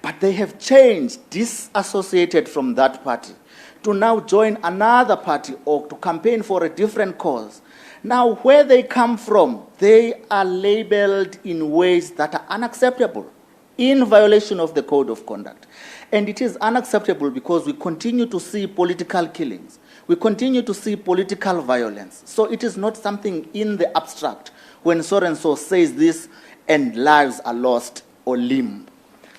Speaker 6: But they have changed, disassociated from that party, to now join another party or to campaign for a different cause. Now, where they come from, they are labeled in ways that are unacceptable, in violation of the Code of Conduct. And it is unacceptable because we continue to see political killings. We continue to see political violence. So it is not something in the abstract when so-and-so says this and lives are lost or limb.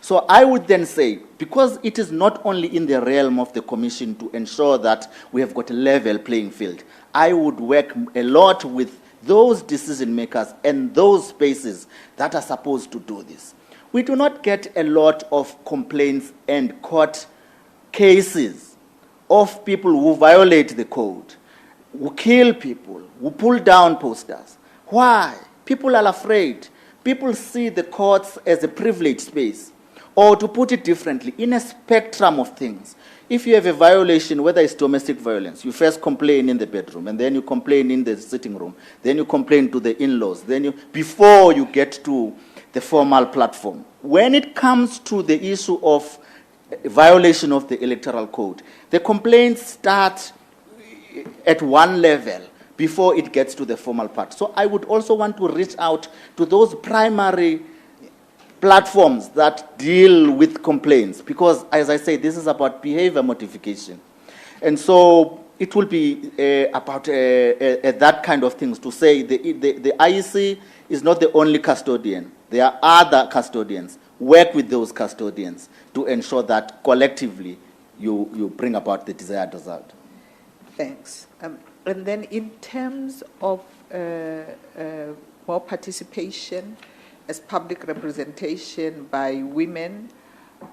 Speaker 6: So I would then say, because it is not only in the realm of the Commission to ensure that we have got a level playing field, I would work a lot with those decision makers and those spaces that are supposed to do this. We do not get a lot of complaints and court cases of people who violate the code, who kill people, who pull down posters. Why? People are afraid. People see the courts as a privileged space. Or to put it differently, in a spectrum of things, if you have a violation, whether it's domestic violence, you first complain in the bedroom, and then you complain in the sitting room, then you complain to the in-laws, before you get to the formal platform. When it comes to the issue of violation of the Electoral Code, the complaints start at one level before it gets to the formal part. So I would also want to reach out to those primary platforms that deal with complaints, because, as I say, this is about behavior modification. And so it will be about that kind of things, to say the IEC is not the only custodian. There are other custodians. Work with those custodians to ensure that collectively you bring about the desired result.
Speaker 4: Thanks. And then in terms of more participation as public representation by women,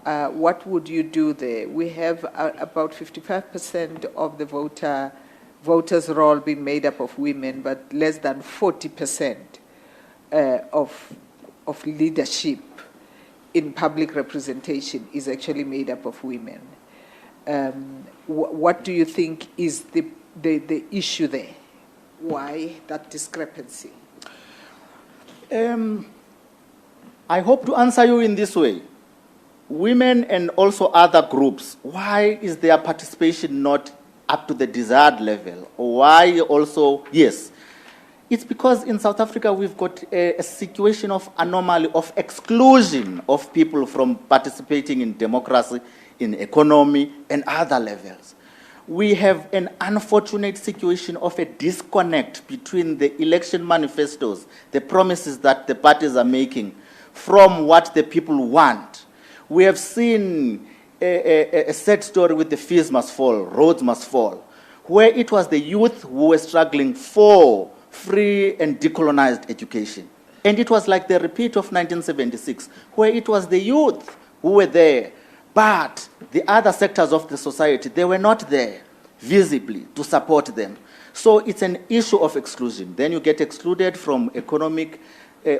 Speaker 4: what would you do there? We have about 55% of the voters' roll being made up of women, but less than 40% of leadership in public representation is actually made up of women. What do you think is the issue there? Why that discrepancy?
Speaker 6: I hope to answer you in this way. Women and also other groups, why is their participation not up to the desired level? Or why also, yes, it's because in South Africa we've got a situation of anomaly, of exclusion of people from participating in democracy, in economy, and other levels. We have an unfortunate situation of a disconnect between the election manifestos, the promises that the parties are making, from what the people want. We have seen a sad story with the fees must fall, roads must fall, where it was the youth who were struggling for free and decolonized education. And it was like the repeat of 1976, where it was the youth who were there, but the other sectors of the society, they were not there visibly to support them. So it's an issue of exclusion. Then you get excluded from economic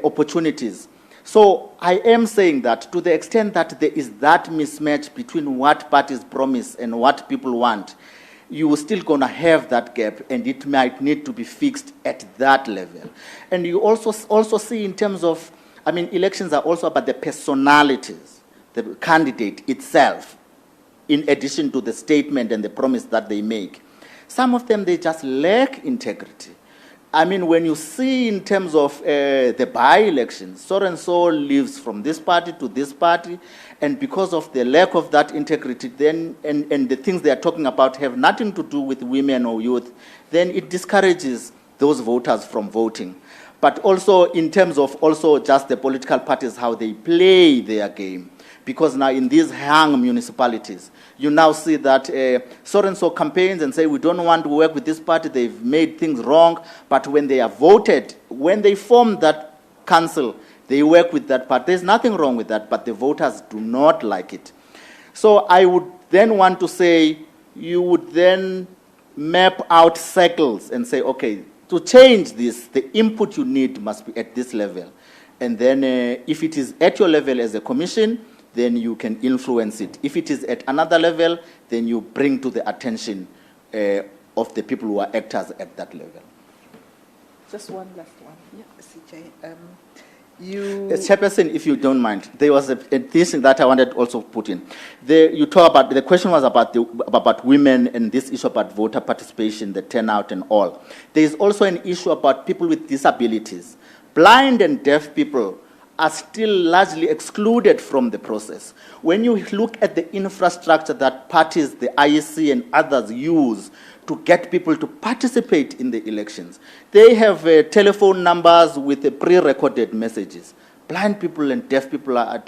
Speaker 6: opportunities. So I am saying that to the extent that there is that mismatch between what parties promise and what people want, you are still going to have that gap, and it might need to be fixed at that level. And you also see in terms of, elections are also about the personalities, the candidate itself, in addition to the statement and the promise that they make. Some of them, they just lack integrity. I mean, when you see in terms of the by-elections, so-and-so lives from this party to this party, and because of the lack of that integrity, then and the things they are talking about have nothing to do with women or youth, then it discourages those voters from voting. But also in terms of also just the political parties, how they play their game. Because now in these young municipalities, you now see that so-and-so campaigns and say, we don't want to work with this party, they've made things wrong, but when they are voted, when they form that council, they work with that party. There's nothing wrong with that, but the voters do not like it. So I would then want to say, you would then map out cycles and say, okay, to change this, the input you need must be at this level. And then if it is at your level as a commission, then you can influence it. If it is at another level, then you bring to the attention of the people who are actors at that level.
Speaker 4: Just one last one. Yeah, CJ.
Speaker 6: Chairperson, if you don't mind, there was a thing that I wanted to also put in. You talk about, the question was about women and this issue about voter participation, the turnout and all. There is also an issue about people with disabilities. Blind and deaf people are still largely excluded from the process. When you look at the infrastructure that parties, the IEC and others use to get people to participate in the elections, they have telephone numbers with pre-recorded messages. Blind people and deaf people are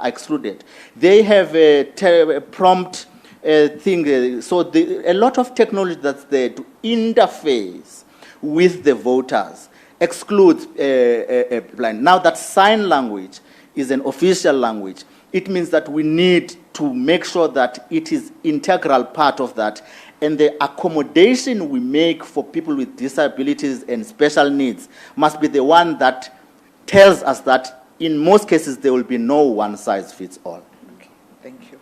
Speaker 6: excluded. They have a prompt thing, so a lot of technology that's there to interface with the voters excludes blind. Now that sign language is an official language, it means that we need to make sure that it is integral part of that, and the accommodation we make for people with disabilities and special needs must be the one that tells us that in most cases there will be no one size fits all.
Speaker 4: Okay, thank you.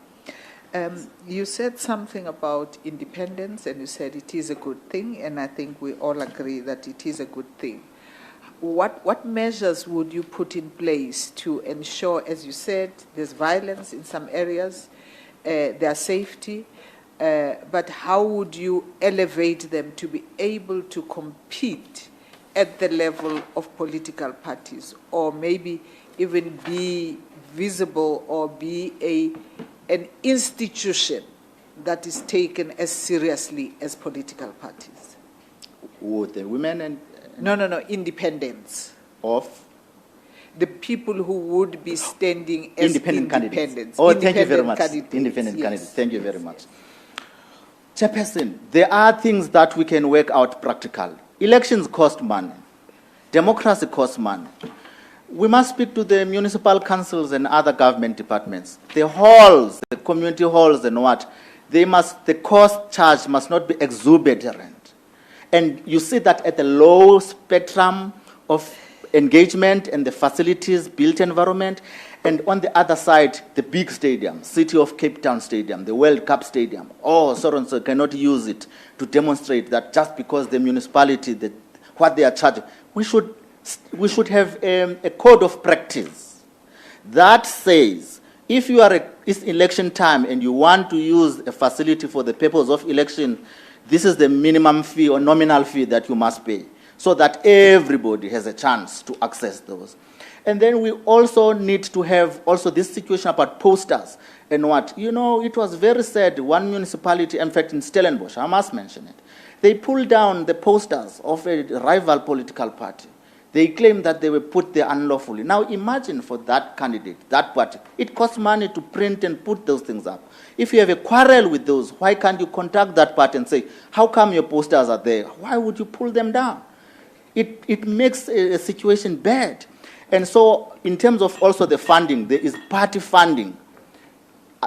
Speaker 4: You said something about independence, and you said it is a good thing, and I think we all agree that it is a good thing. What measures would you put in place to ensure, as you said, there's violence in some areas, there's safety, but how would you elevate them to be able to compete at the level of political parties, or maybe even be visible or be an institution that is taken as seriously as political parties?
Speaker 6: Would the women and...
Speaker 4: No, independence.
Speaker 6: Of?
Speaker 4: The people who would be standing as
Speaker 6: independent candidates.
Speaker 4: Oh,
Speaker 6: thank you very much. Independent candidates. Thank you very much. Chairperson, there are things that we can work out practical. Elections cost money. Democracy costs money. We must speak to the municipal councils and other government departments. The halls, the community halls and what, the cost charge must not be exuberant. And you see that at the low spectrum of engagement and the facilities, built environment, and on the other side, the big stadium, City of Cape Town Stadium, the World Cup Stadium, so-and-so cannot use it to demonstrate that just because the municipality, what they are charging. We should have a code of practice that says, if you are it's election time and you want to use a facility for the purpose of election, this is the minimum fee or nominal fee that you must pay, so that everybody has a chance to access those. And then we also need to have also this situation about posters and what. You know, it was very sad, one municipality, in fact in Stellenbosch, I must mention it, they pulled down the posters of a rival political party. They claim that they were put there unlawfully. Now imagine for that candidate, that party, it costs money to print and put those things up. If you have a quarrel with those, why can't you contact that party and say, how come your posters are there? Why would you pull them down? It makes a situation bad. And so in terms of also the funding, there is party funding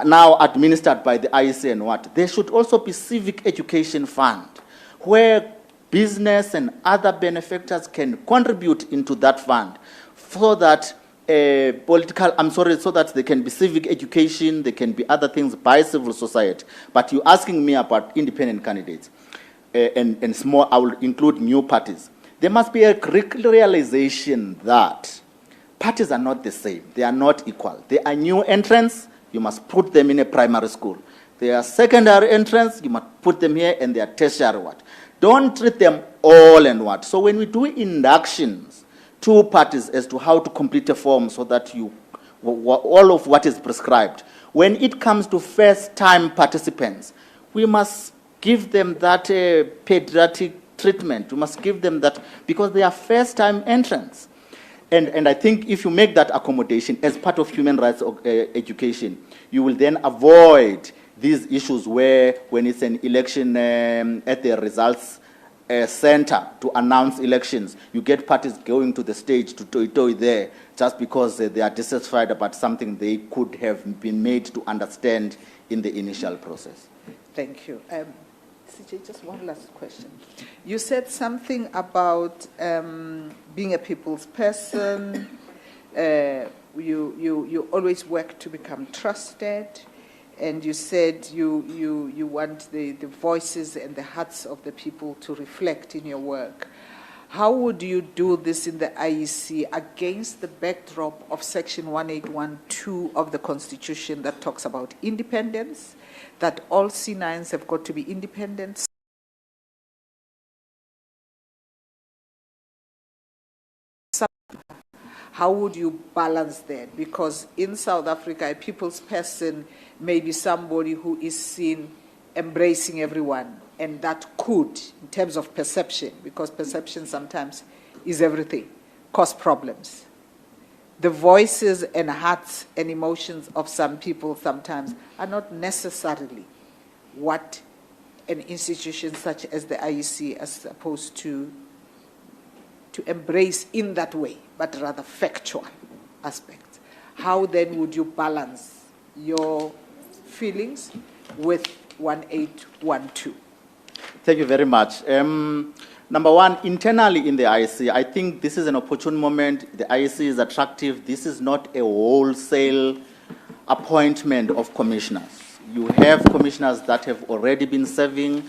Speaker 6: now administered by the IEC and what. There should also be civic education fund where business and other benefactors can contribute into that fund so that so that there can be civic education, there can be other things by civil society. But you're asking me about independent candidates and small, I will include new parties. There must be a realization that parties are not the same. They are not equal. They are new entrants. You must put them in a primary school. They are secondary entrants, you must put them here, and they are tertiary what. Don't treat them all and what. So when we do inductions, two parties as to how to complete a form so that you, all of what is prescribed. When it comes to first-time participants, we must give them that pediatric treatment. We must give them that because they are first-time entrants. And I think if you make that accommodation as part of human rights education, you will then avoid these issues where when it's an election at the results center to announce elections, you get parties going to the stage to toy there just because they are dissatisfied about something they could have been made to understand in the initial process.
Speaker 4: Thank you. CJ, just one last question. You said something about being a people's person. You always work to become trusted. And you said you want the voices and the hearts of the people to reflect in your work. How would you do this in the IEC against the backdrop of Section 1812 of the Constitution that talks about independence, that all C9s have got to be independent? How would you balance that? Because in South Africa, a people's person may be somebody who is seen embracing everyone, and that could, in terms of perception, because perception sometimes is everything, cause problems. The voices and hearts and emotions of some people sometimes are not necessarily what an institution such as the IEC is supposed to embrace in that way, but rather factual aspects. How then would you balance your feelings with 1812?
Speaker 6: Thank you very much. Number one, internally in the IEC, I think this is an opportune moment. The IEC is attractive. This is not a wholesale appointment of commissioners. You have commissioners that have already been serving,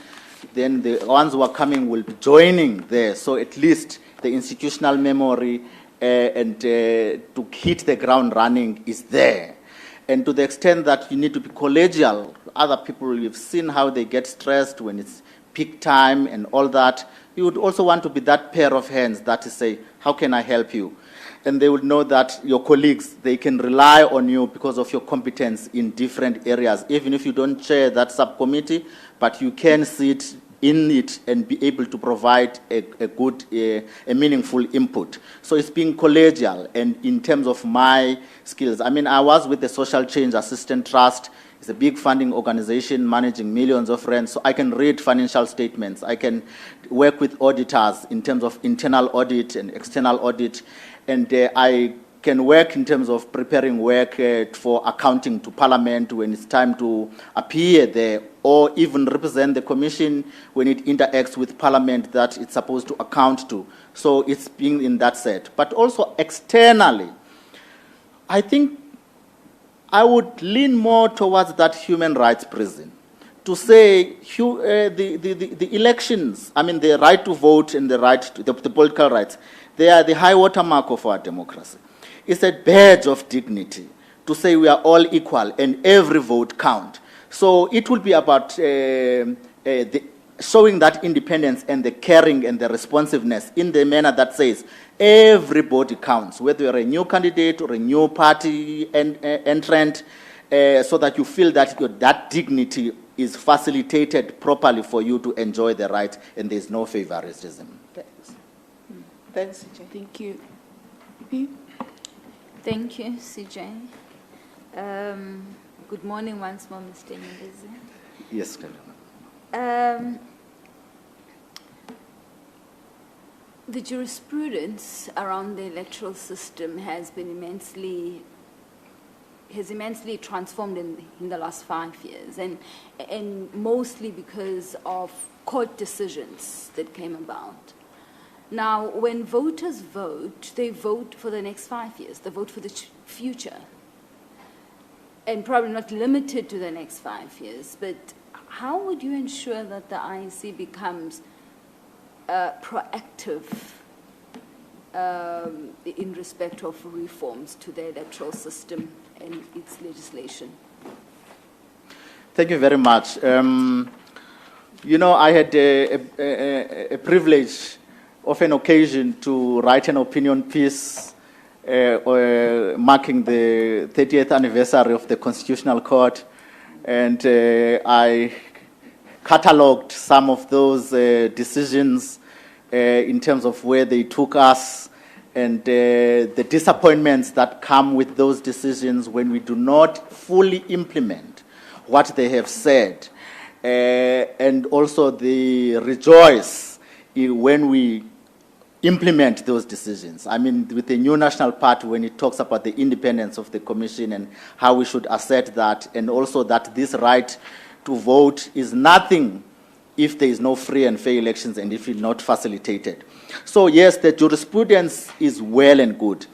Speaker 6: then the ones who are coming will be joining there. So at least the institutional memory and to hit the ground running is there. And to the extent that you need to be collegial, other people, you've seen how they get stressed when it's peak time and all that. You would also want to be that pair of hands that is say, how can I help you? And they would know that your colleagues, they can rely on you because of your competence in different areas, even if you don't chair that subcommittee, but you can sit in it and be able to provide a good, a meaningful input. So it's being collegial, and in terms of my skills, I mean, I was with the Social Change Assistance Trust. It's a big funding organization managing millions of rents, so I can read financial statements. I can work with auditors in terms of internal audit and external audit, and I can work in terms of preparing work for accounting to Parliament when it's time to appear there, or even represent the Commission when it interacts with Parliament that it's supposed to account to. So it's being in that set. But also externally, I think I would lean more towards that human rights prison. To say the elections, I mean the right to vote and the right to the political rights, they are the high watermark of our democracy. It's a badge of dignity to say we are all equal and every vote count. So it will be about showing that independence and the caring and the responsiveness in the manner that says everybody counts, whether you're a new candidate or a new party entrant, so that you feel that that dignity is facilitated properly for you to enjoy the right and there's no favoritism.
Speaker 4: Thanks. Thanks, CJ.
Speaker 3: Thank you.
Speaker 1: Thank you, CJ. Good morning once more, Mr. Nyembezi.
Speaker 6: Yes, Madam.
Speaker 1: The jurisprudence around the electoral system has been immensely transformed in the last 5 years, and mostly because of court decisions that came about. Now, when voters vote, they vote for the next 5 years. They vote for the future. And probably not limited to the next 5 years. But how would you ensure that the IEC becomes proactive in respect of reforms to the electoral system and its legislation?
Speaker 6: Thank you very much. You know, I had a privilege of an occasion to write an opinion piece marking the 30th anniversary of the Constitutional Court, and I catalogued some of those decisions in terms of where they took us and the disappointments that come with those decisions when we do not fully implement what they have said, and also the rejoice when we implement those decisions. I mean, with the new National Party, when it talks about the independence of the Commission and how we should assert that, and also that this right to vote is nothing if there is no free and fair elections and if it's not facilitated. So yes, the jurisprudence is well and good.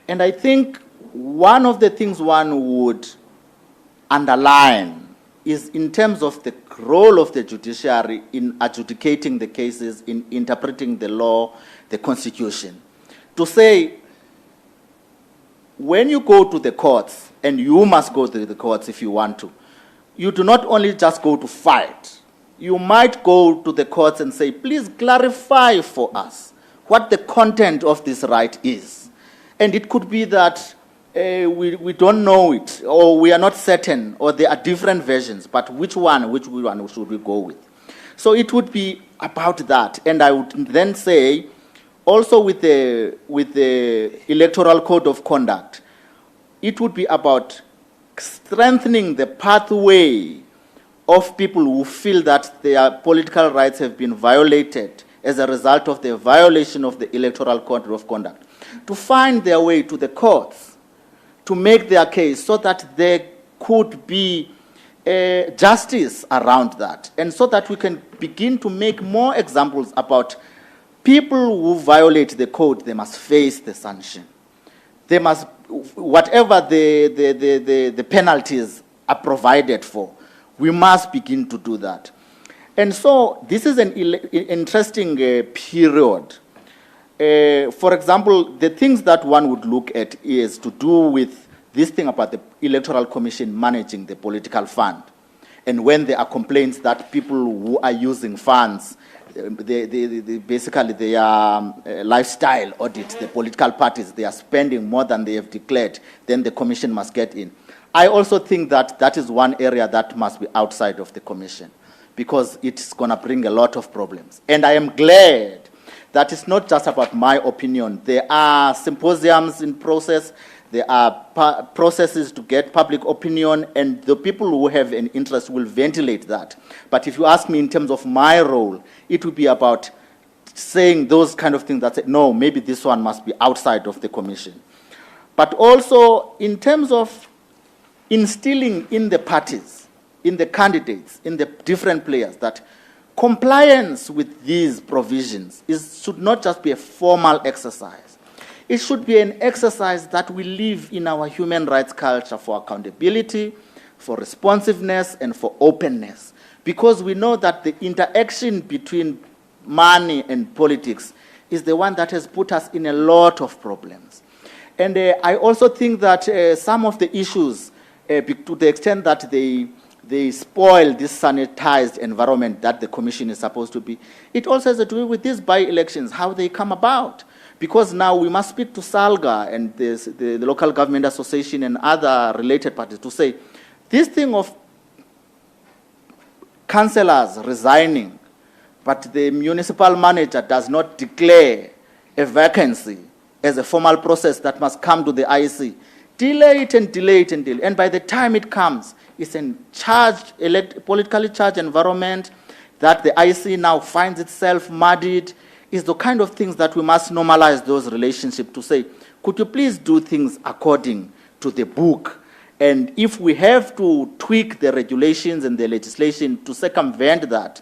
Speaker 6: And I think one of the things one would underline is in terms of the role of the judiciary in adjudicating the cases, in interpreting the law, the Constitution. To say, when you go to the courts, and you must go to the courts if you want to, you do not only just go to fight. You might go to the courts and say, please clarify for us what the content of this right is. And it could be that we don't know it, or we are not certain, or there are different versions, but which one should we go with? So it would be about that. And I would then say, also with the Electoral Code of Conduct, it would be about strengthening the pathway of people who feel that their political rights have been violated as a result of the violation of the Electoral Code of Conduct, to find their way to the courts, to make their case so that there could be justice around that, and so that we can begin to make more examples about people who violate the code. They must face the sanction. They must, whatever the penalties are provided for, we must begin to do that. And so this is an interesting period. For example, the things that one would look at is to do with this thing about the Electoral Commission managing the political fund. And when there are complaints that people who are using funds, basically their lifestyle audit, the political parties, they are spending more than they have declared, then the commission must get in. I also think that that is one area that must be outside of the commission, because it's going to bring a lot of problems. And I am glad that it's not just about my opinion. There are symposiums in process. There are processes to get public opinion, and the people who have an interest will ventilate that. But if you ask me in terms of my role, it would be about saying those kind of things that say, no, maybe this one must be outside of the commission. But also in terms of instilling in the parties, in the candidates, in the different players, that compliance with these provisions should not just be a formal exercise. It should be an exercise that we live in our human rights culture for accountability, for responsiveness, and for openness. Because we know that the interaction between money and politics is the one that has put us in a lot of problems. And I also think that some of the issues, to the extent that they spoil this sanitized environment that the commission is supposed to be, it also has to do with these by-elections, how they come about. Because now we must speak to SALGA and the local government association and other related parties to say, this thing of councillors resigning, but the municipal manager does not declare a vacancy as a formal process that must come to the IEC. Delay it and delay it and delay. And by the time it comes, it's a politically charged environment that the IEC now finds itself muddied. Is the kind of things that we must normalize those relationships to say, could you please do things according to the book? And if we have to tweak the regulations and the legislation to circumvent that,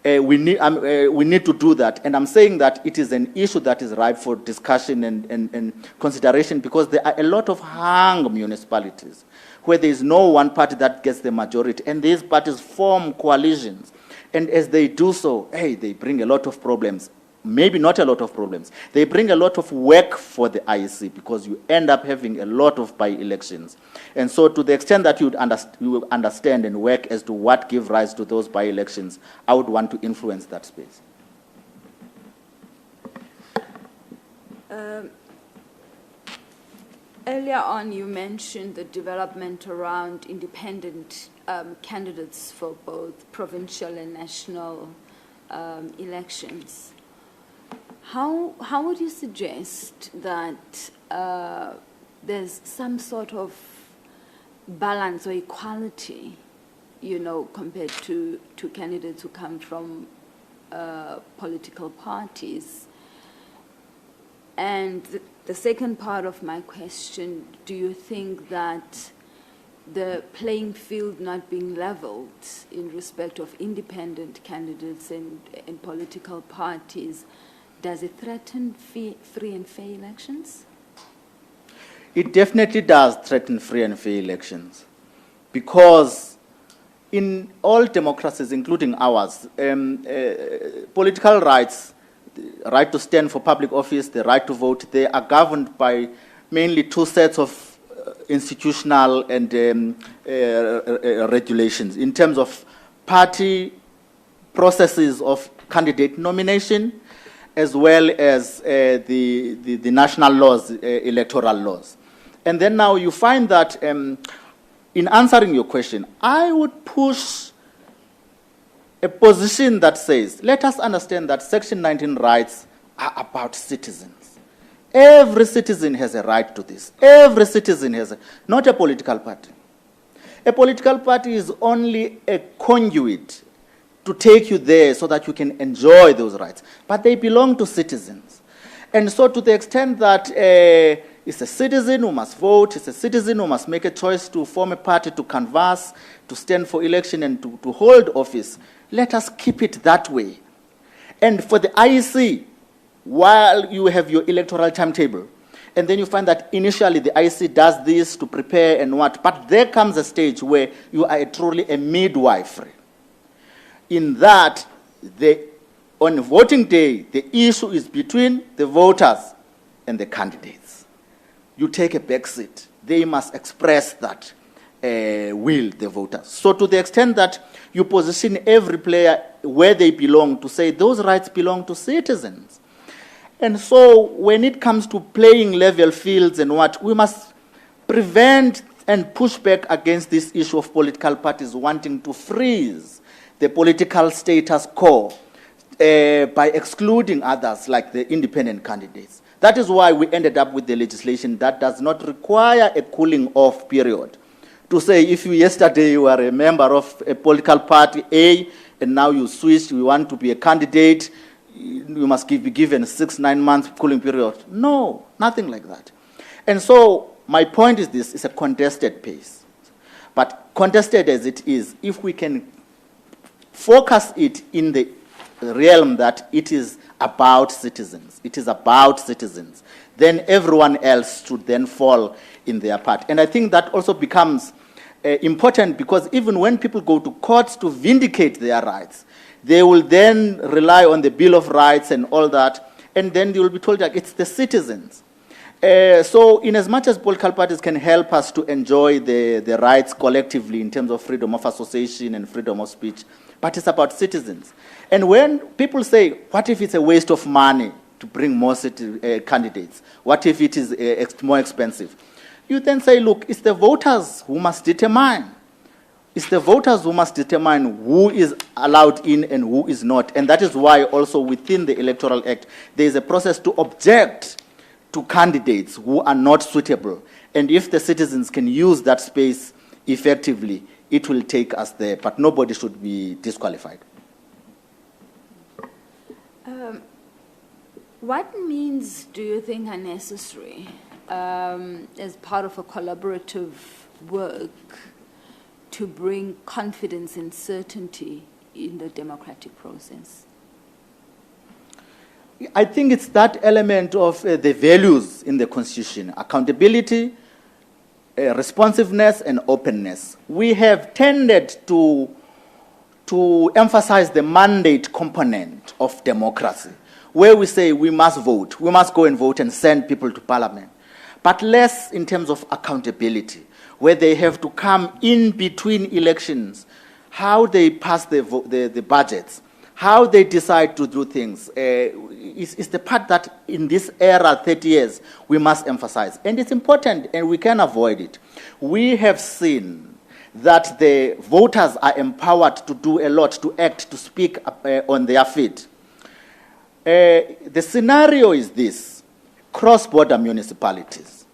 Speaker 6: we need to do that. And I'm saying that it is an issue that is ripe for discussion and consideration, because there are a lot of hung municipalities where there is no one party that gets the majority, and these parties form coalitions. And as they do so, hey, they bring a lot of problems. maybe not a lot of problems. They bring a lot of work for the IEC because you end up having a lot of by-elections. And so to the extent that you would understand and work as to what give rise to those by-elections, I would want to influence that space.
Speaker 1: Earlier on, you mentioned the development around independent candidates for both provincial and national elections. How would you suggest that there's some sort of balance or equality, compared to candidates who come from political parties? And the second part of my question, do you think that the playing field not being leveled in respect of independent candidates and political parties, does it threaten free and fair elections?
Speaker 6: It definitely does threaten free and fair elections, because in all democracies, including ours, political rights, the right to stand for public office, the right to vote, they are governed by mainly two sets of institutional and regulations in terms of party processes of candidate nomination, as well as the national laws, electoral laws. And then now you find that in answering your question, I would push a position that says, let us understand that Section 19 rights are about citizens. Every citizen has a right to this. Every citizen has not a political party. A political party is only a conduit to take you there so that you can enjoy those rights. But they belong to citizens. And so to the extent that it's a citizen who must vote, it's a citizen who must make a choice to form a party, to canvass, to stand for election and to hold office, let us keep it that way. And for the IEC, while you have your electoral timetable, and then you find that initially the IEC does this to prepare and what, but there comes a stage where you are truly a midwifery. In that, on voting day, the issue is between the voters and the candidates. You take a back seat. They must express that will, the voters. So to the extent that you position every player where they belong to say those rights belong to citizens. And so when it comes to playing level fields and what, we must prevent and push back against this issue of political parties wanting to freeze the political status quo by excluding others like the independent candidates. That is why we ended up with the legislation that does not require a cooling off period. To say if yesterday you were a member of a political party A and now you switched, you want to be a candidate, you must be given a 6-9 month cooling period. No, nothing like that. And so my point is this, it's a contested pace. But contested as it is, if we can focus it in the realm that it is about citizens, then everyone else should then fall in their part. And I think that also becomes important because even when people go to courts to vindicate their rights, they will then rely on the Bill of Rights and all that, and then they will be told that it's the citizens. So in as much as political parties can help us to enjoy the rights collectively in terms of freedom of association and freedom of speech, but it's about citizens. And when people say, what if it's a waste of money to bring more candidates? What if it is more expensive? You then say, look, it's the voters who must determine. It's the voters who must determine who is allowed in and who is not. And that is why also within the Electoral Act, there is a process to object to candidates who are not suitable. And if the citizens can use that space effectively, it will take us there. But nobody should be disqualified.
Speaker 1: What means do you think are necessary as part of a collaborative work to bring confidence and certainty in the democratic process?
Speaker 6: I think it's that element of the values in the Constitution, accountability, responsiveness, and openness. We have tended to emphasize the mandate component of democracy, where we say we must vote, we must go and vote and send people to parliament, but less in terms of accountability, where they have to come in between elections, how they pass the budgets, how they decide to do things, is the part that in this era, 30 years, we must emphasize. And it's important, and we can avoid it. We have seen that the voters are empowered to do a lot, to act, to speak on their feet. The scenario is this: cross-border municipalities.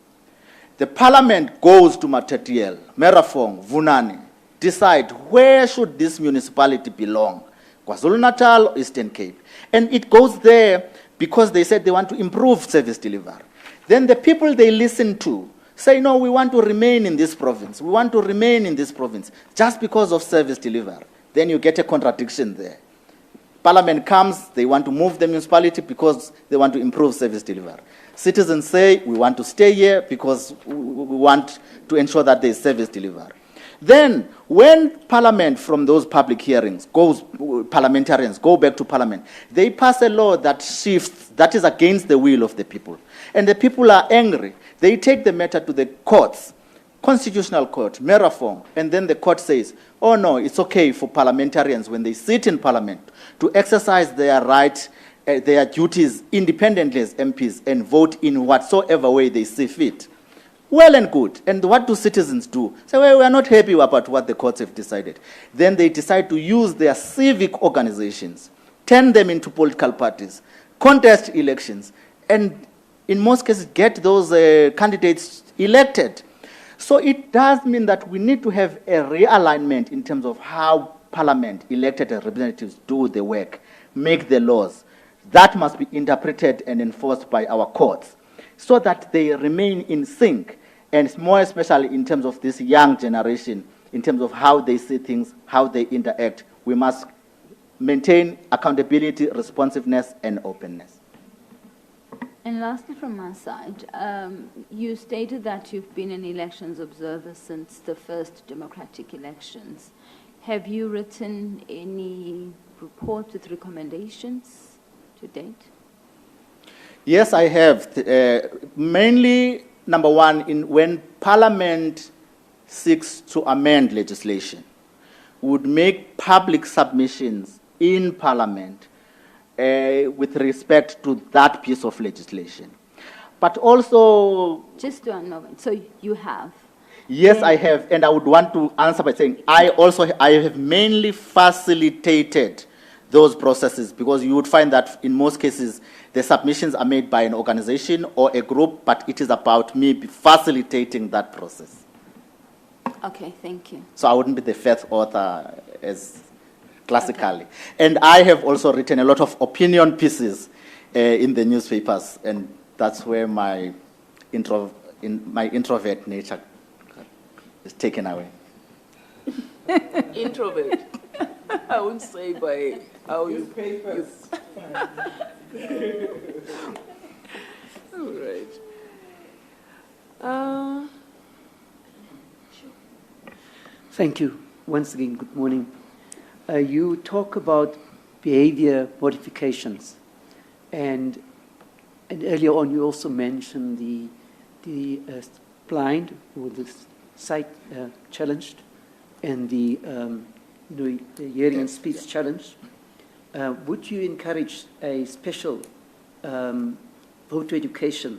Speaker 6: The parliament goes to Matatiele, Merafong, Vunani, decide where should this municipality belong, KwaZulu-Natal, Eastern Cape. And it goes there because they said they want to improve service delivery. Then the people they listen to say, no, we want to remain in this province. We want to remain in this province just because of service delivery. Then you get a contradiction there. Parliament comes, they want to move the municipality because they want to improve service delivery. Citizens say, we want to stay here because we want to ensure that there is service delivery. Then, when Parliament, from those public hearings, parliamentarians go back to Parliament, they pass a law that shifts, that is against the will of the people. And the people are angry. They take the matter to the courts, Constitutional Court, Merafong, and then the court says, oh no, it's okay for parliamentarians when they sit in Parliament to exercise their right, their duties independently as MPs and vote in whatsoever way they see fit. Well and good. And what do citizens do? Say, well, we are not happy about what the courts have decided. Then they decide to use their civic organizations, turn them into political parties, contest elections, and in most cases get those candidates elected. So it does mean that we need to have a realignment in terms of how Parliament, elected representatives, do the work, make the laws. That must be interpreted and enforced by our courts so that they remain in sync, and more especially in terms of this young generation, in terms of how they see things, how they interact. We must maintain accountability, responsiveness, and openness.
Speaker 1: And lastly, from my side, you stated that you've been an elections observer since the first democratic elections. Have you written any report with recommendations to date?
Speaker 6: Yes, I have. Mainly, number one, when Parliament seeks to amend legislation, would make public submissions in Parliament with respect to that piece of legislation. But also...
Speaker 1: Just to know, so you have?
Speaker 6: Yes, I have, and I would want to answer by saying I have mainly facilitated those processes, because you would find that in most cases the submissions are made by an organization or a group, but it is about me facilitating that process.
Speaker 1: Okay, thank you.
Speaker 6: So I wouldn't be the first author as classically. Okay. And I have also written a lot of opinion pieces in the newspapers, and that's where my introvert nature is taken away.
Speaker 3: Introvert. I wouldn't say by how you... All right.
Speaker 5: Thank you. Once again, good morning. You talk about behavior modifications, and earlier on you also mentioned the blind or the sight challenged and the hearing and speech challenge. Would you encourage a special voter education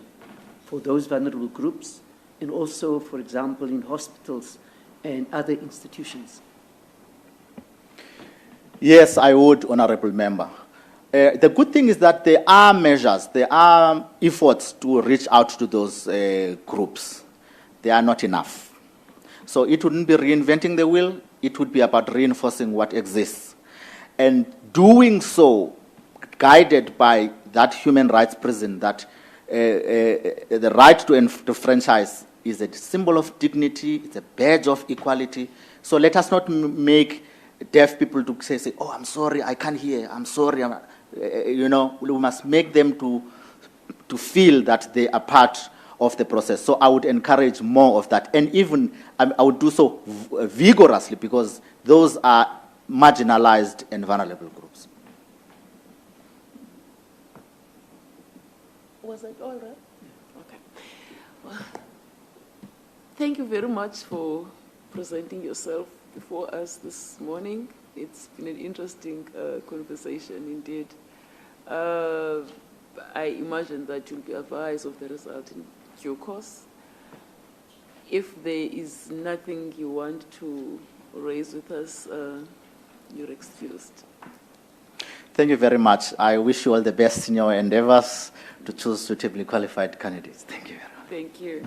Speaker 5: for those vulnerable groups, and also, for example, in hospitals and other institutions?
Speaker 6: Yes, I would, Honorable Member. The good thing is that there are measures, there are efforts to reach out to those groups. They are not enough. So it wouldn't be reinventing the wheel, it would be about reinforcing what exists. And doing so, guided by that human rights prison, that the right to franchise is a symbol of dignity, it's a badge of equality. So let us not make deaf people to say, oh, I'm sorry, I can't hear, I'm sorry. We must make them to feel that they are part of the process. So I would encourage more of that. And even I would do so vigorously, because those are marginalized and vulnerable groups.
Speaker 3: Was that all right? Okay. Well, thank you very much for presenting yourself before us this morning. It's been an interesting conversation indeed. I imagine that you'll be advised of the result in due course. If there is nothing you want to raise with us, you're excused.
Speaker 6: Thank you very much. I wish you all the best in your endeavors to choose suitably qualified candidates. Thank you very much.
Speaker 3: Thank you.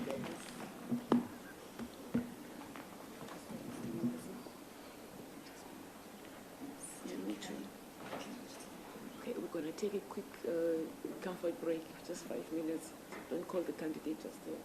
Speaker 3: Okay, we're going to take a quick comfort break, just 5 minutes. Don't call the candidate just yet.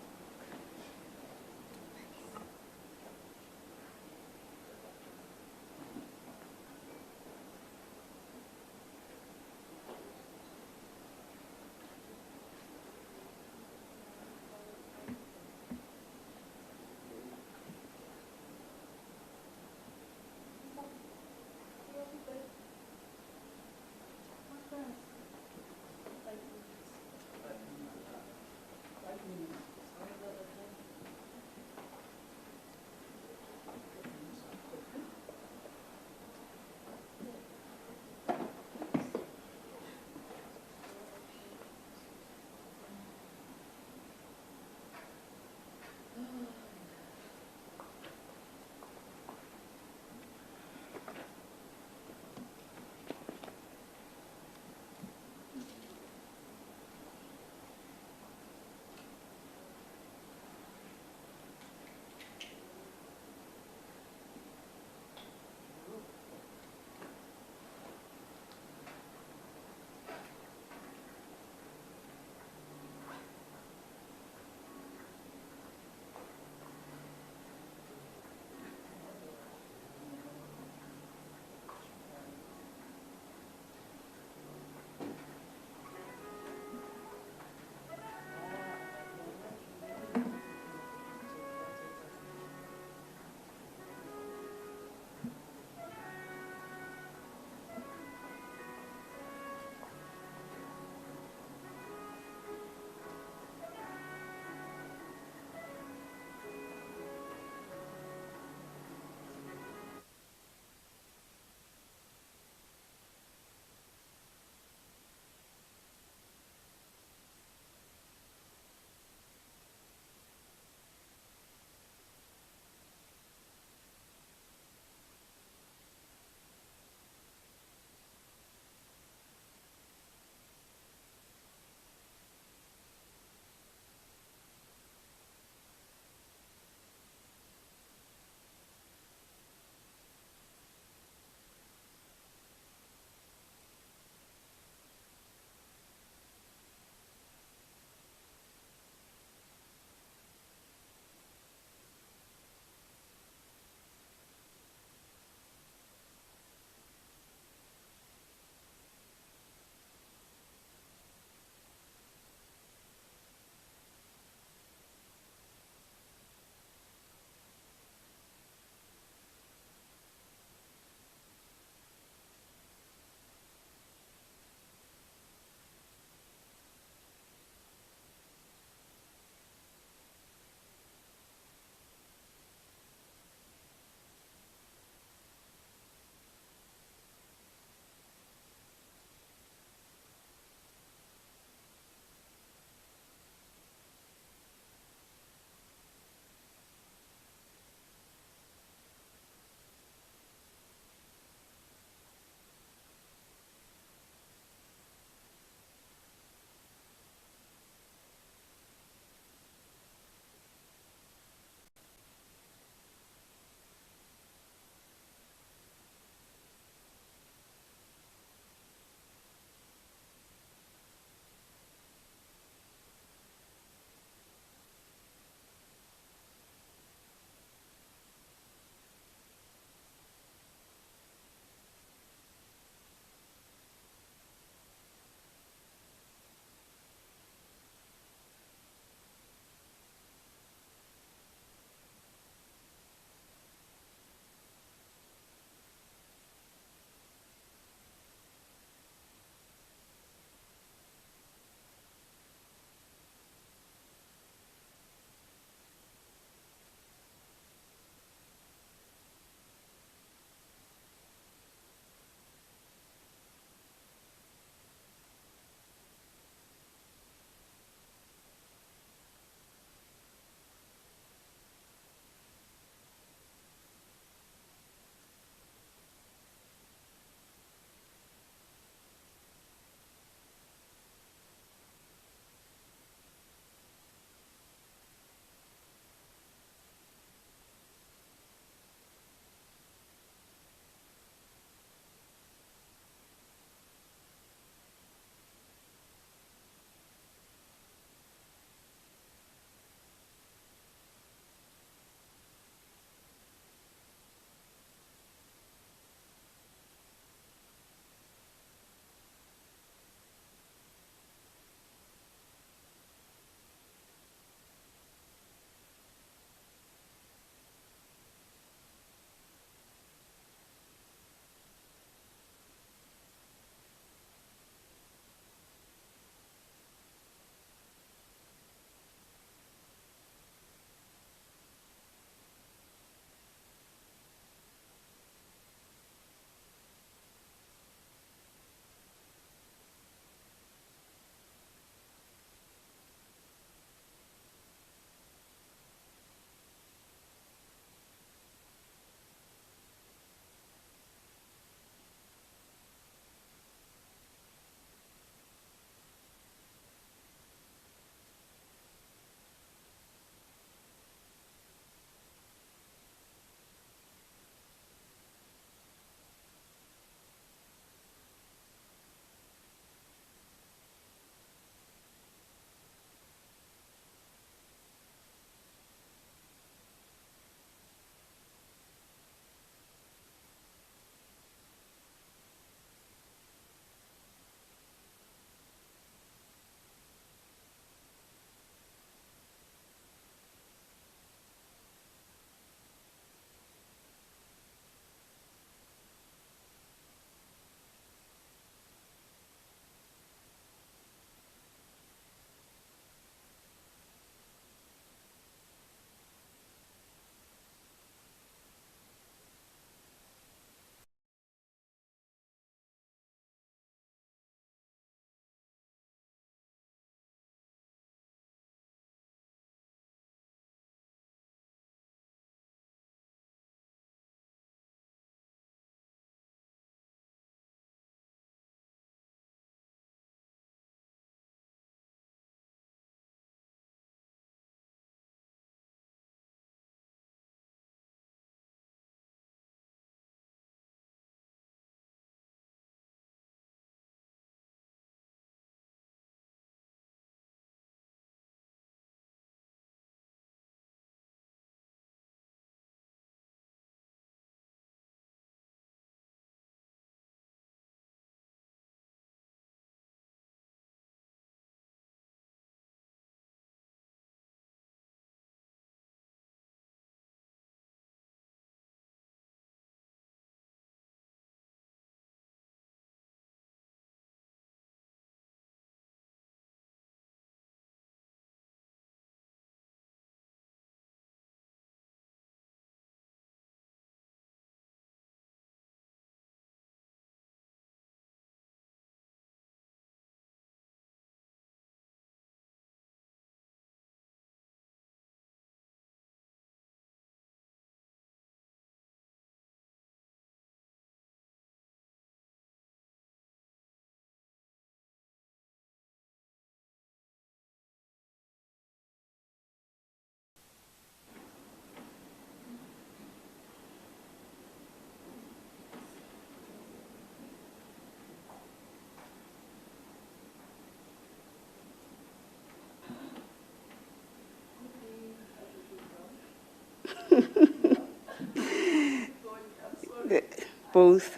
Speaker 7: Both.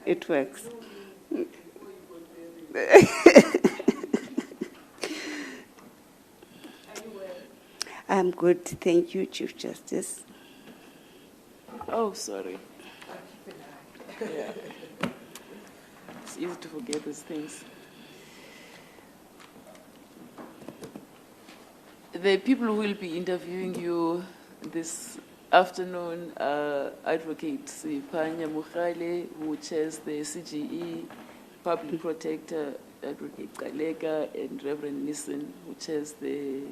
Speaker 7: It works. I'm good. Thank you, Chief Justice.
Speaker 3: Oh, sorry. Yeah. It's easy to forget these things. The people who will be interviewing you this afternoon are Advocate Panya Mukhale, who chairs the CGE, Public Protector Advocate Kalega, and Reverend Nissen, who chairs the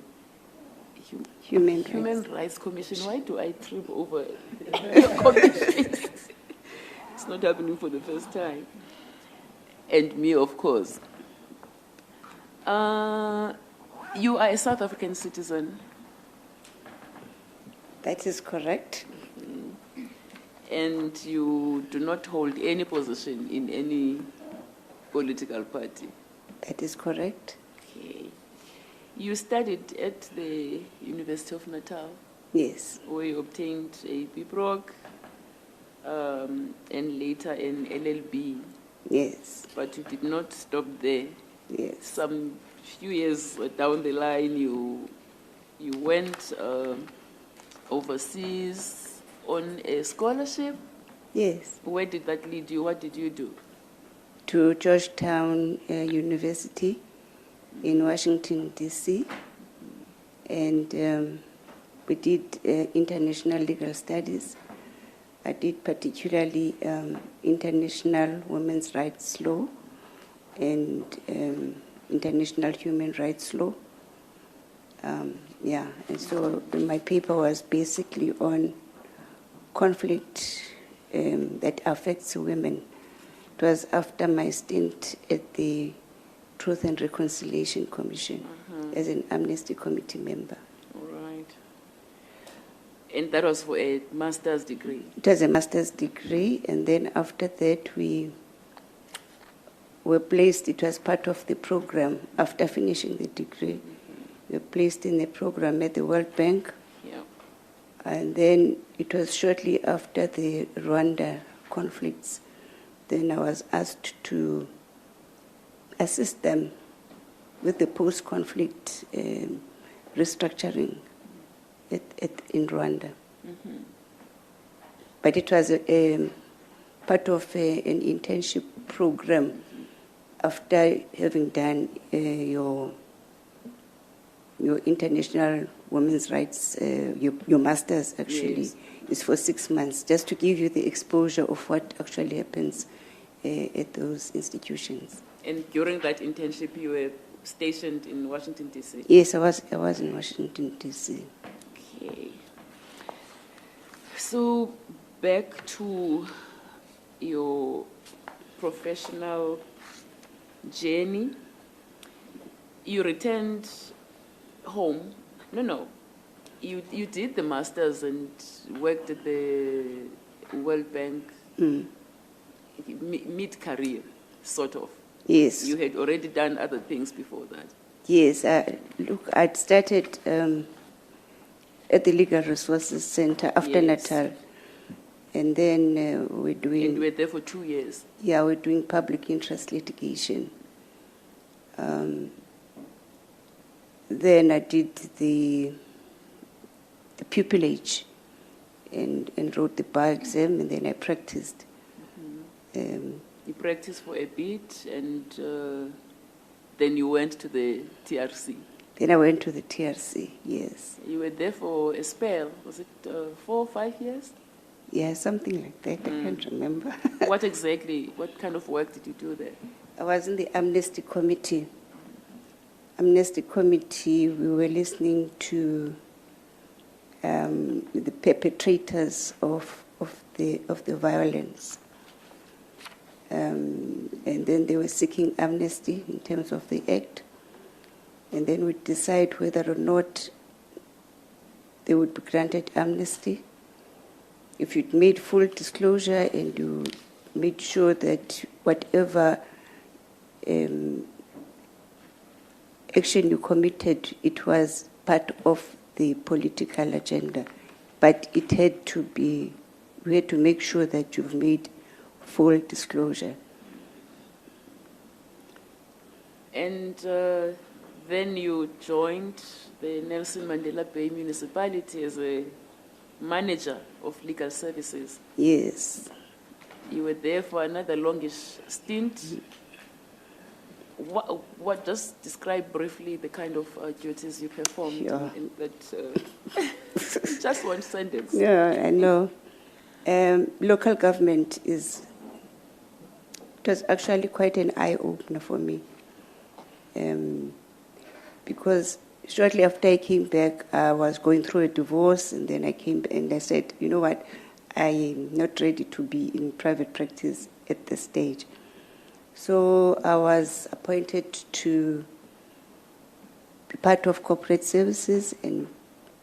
Speaker 3: Human Rights Commission. Why do I trip over commissions? It's not happening for the first time. And me, of course. You are a South African citizen.
Speaker 7: That is correct.
Speaker 3: And you do not hold any position in any political party.
Speaker 7: That is correct.
Speaker 3: Okay. You studied at the University of Natal.
Speaker 7: Yes.
Speaker 3: Where you obtained a BProc and later an LLB.
Speaker 7: Yes.
Speaker 3: But you did not stop there.
Speaker 7: Yes.
Speaker 3: Some few years down the line, you went overseas on a scholarship.
Speaker 7: Yes.
Speaker 3: Where did that lead you? What did you do?
Speaker 7: To Georgetown University in Washington, D.C. And we did international legal studies. I did particularly international women's rights law and international human rights law. Yeah, and so my paper was basically on conflict that affects women. It was after my stint at the Truth and Reconciliation Commission as an Amnesty Committee member.
Speaker 3: All right. And that was for a master's degree?
Speaker 7: It was a master's degree, and then after that we were placed, it was part of the program after finishing the degree. We were placed in the program at the World Bank.
Speaker 3: Yeah.
Speaker 7: And then it was shortly after the Rwanda conflicts. Then I was asked to assist them with the post-conflict restructuring in Rwanda. But it was a part of an internship program after having done your international women's rights, your master's actually.
Speaker 3: Yes.
Speaker 7: Is for 6 months, just to give you the exposure of what actually happens at those institutions.
Speaker 3: And during that internship, you were stationed in Washington, D.C.?
Speaker 7: Yes, I was in Washington, D.C.
Speaker 3: Okay. So back to your professional journey. You returned home. No. You did the masters and worked at the World Bank mid-career, sort of.
Speaker 7: Yes.
Speaker 3: You had already done other things before that.
Speaker 7: Yes. Look, I'd started at the Legal Resources Center after
Speaker 3: Yes.
Speaker 7: Natal. And then we're doing...
Speaker 3: And you were there for 2 years.
Speaker 7: Yeah, we're doing public interest litigation. Then I did the pupillage and wrote the bar exam, and then I practiced.
Speaker 3: You practiced for a bit, and then you went to the TRC.
Speaker 7: Then I went to the TRC, yes.
Speaker 3: You were there for a spell. Was it 4 or 5 years?
Speaker 7: Yeah, something like that. I can't remember.
Speaker 3: What kind of work did you do there?
Speaker 7: I was in the Amnesty Committee. Amnesty Committee, we were listening to the perpetrators of the violence. And then they were seeking amnesty in terms of the act. And then we decide whether or not they would be granted amnesty. If you'd made full disclosure and you made sure that whatever action you committed, it was part of the political agenda, but it had to be, we had to make sure that you've made full disclosure.
Speaker 3: And then you joined the Nelson Mandela Bay Municipality as a manager of legal services.
Speaker 7: Yes.
Speaker 3: You were there for another longish stint. What just describe briefly the kind of duties you performed in that, just one sentence.
Speaker 7: Yeah, I know. Local government it was actually quite an eye-opener for me. Because shortly after I came back, I was going through a divorce, and then I came and I said, you know what, I'm not ready to be in private practice at this stage. So I was appointed to be part of corporate services and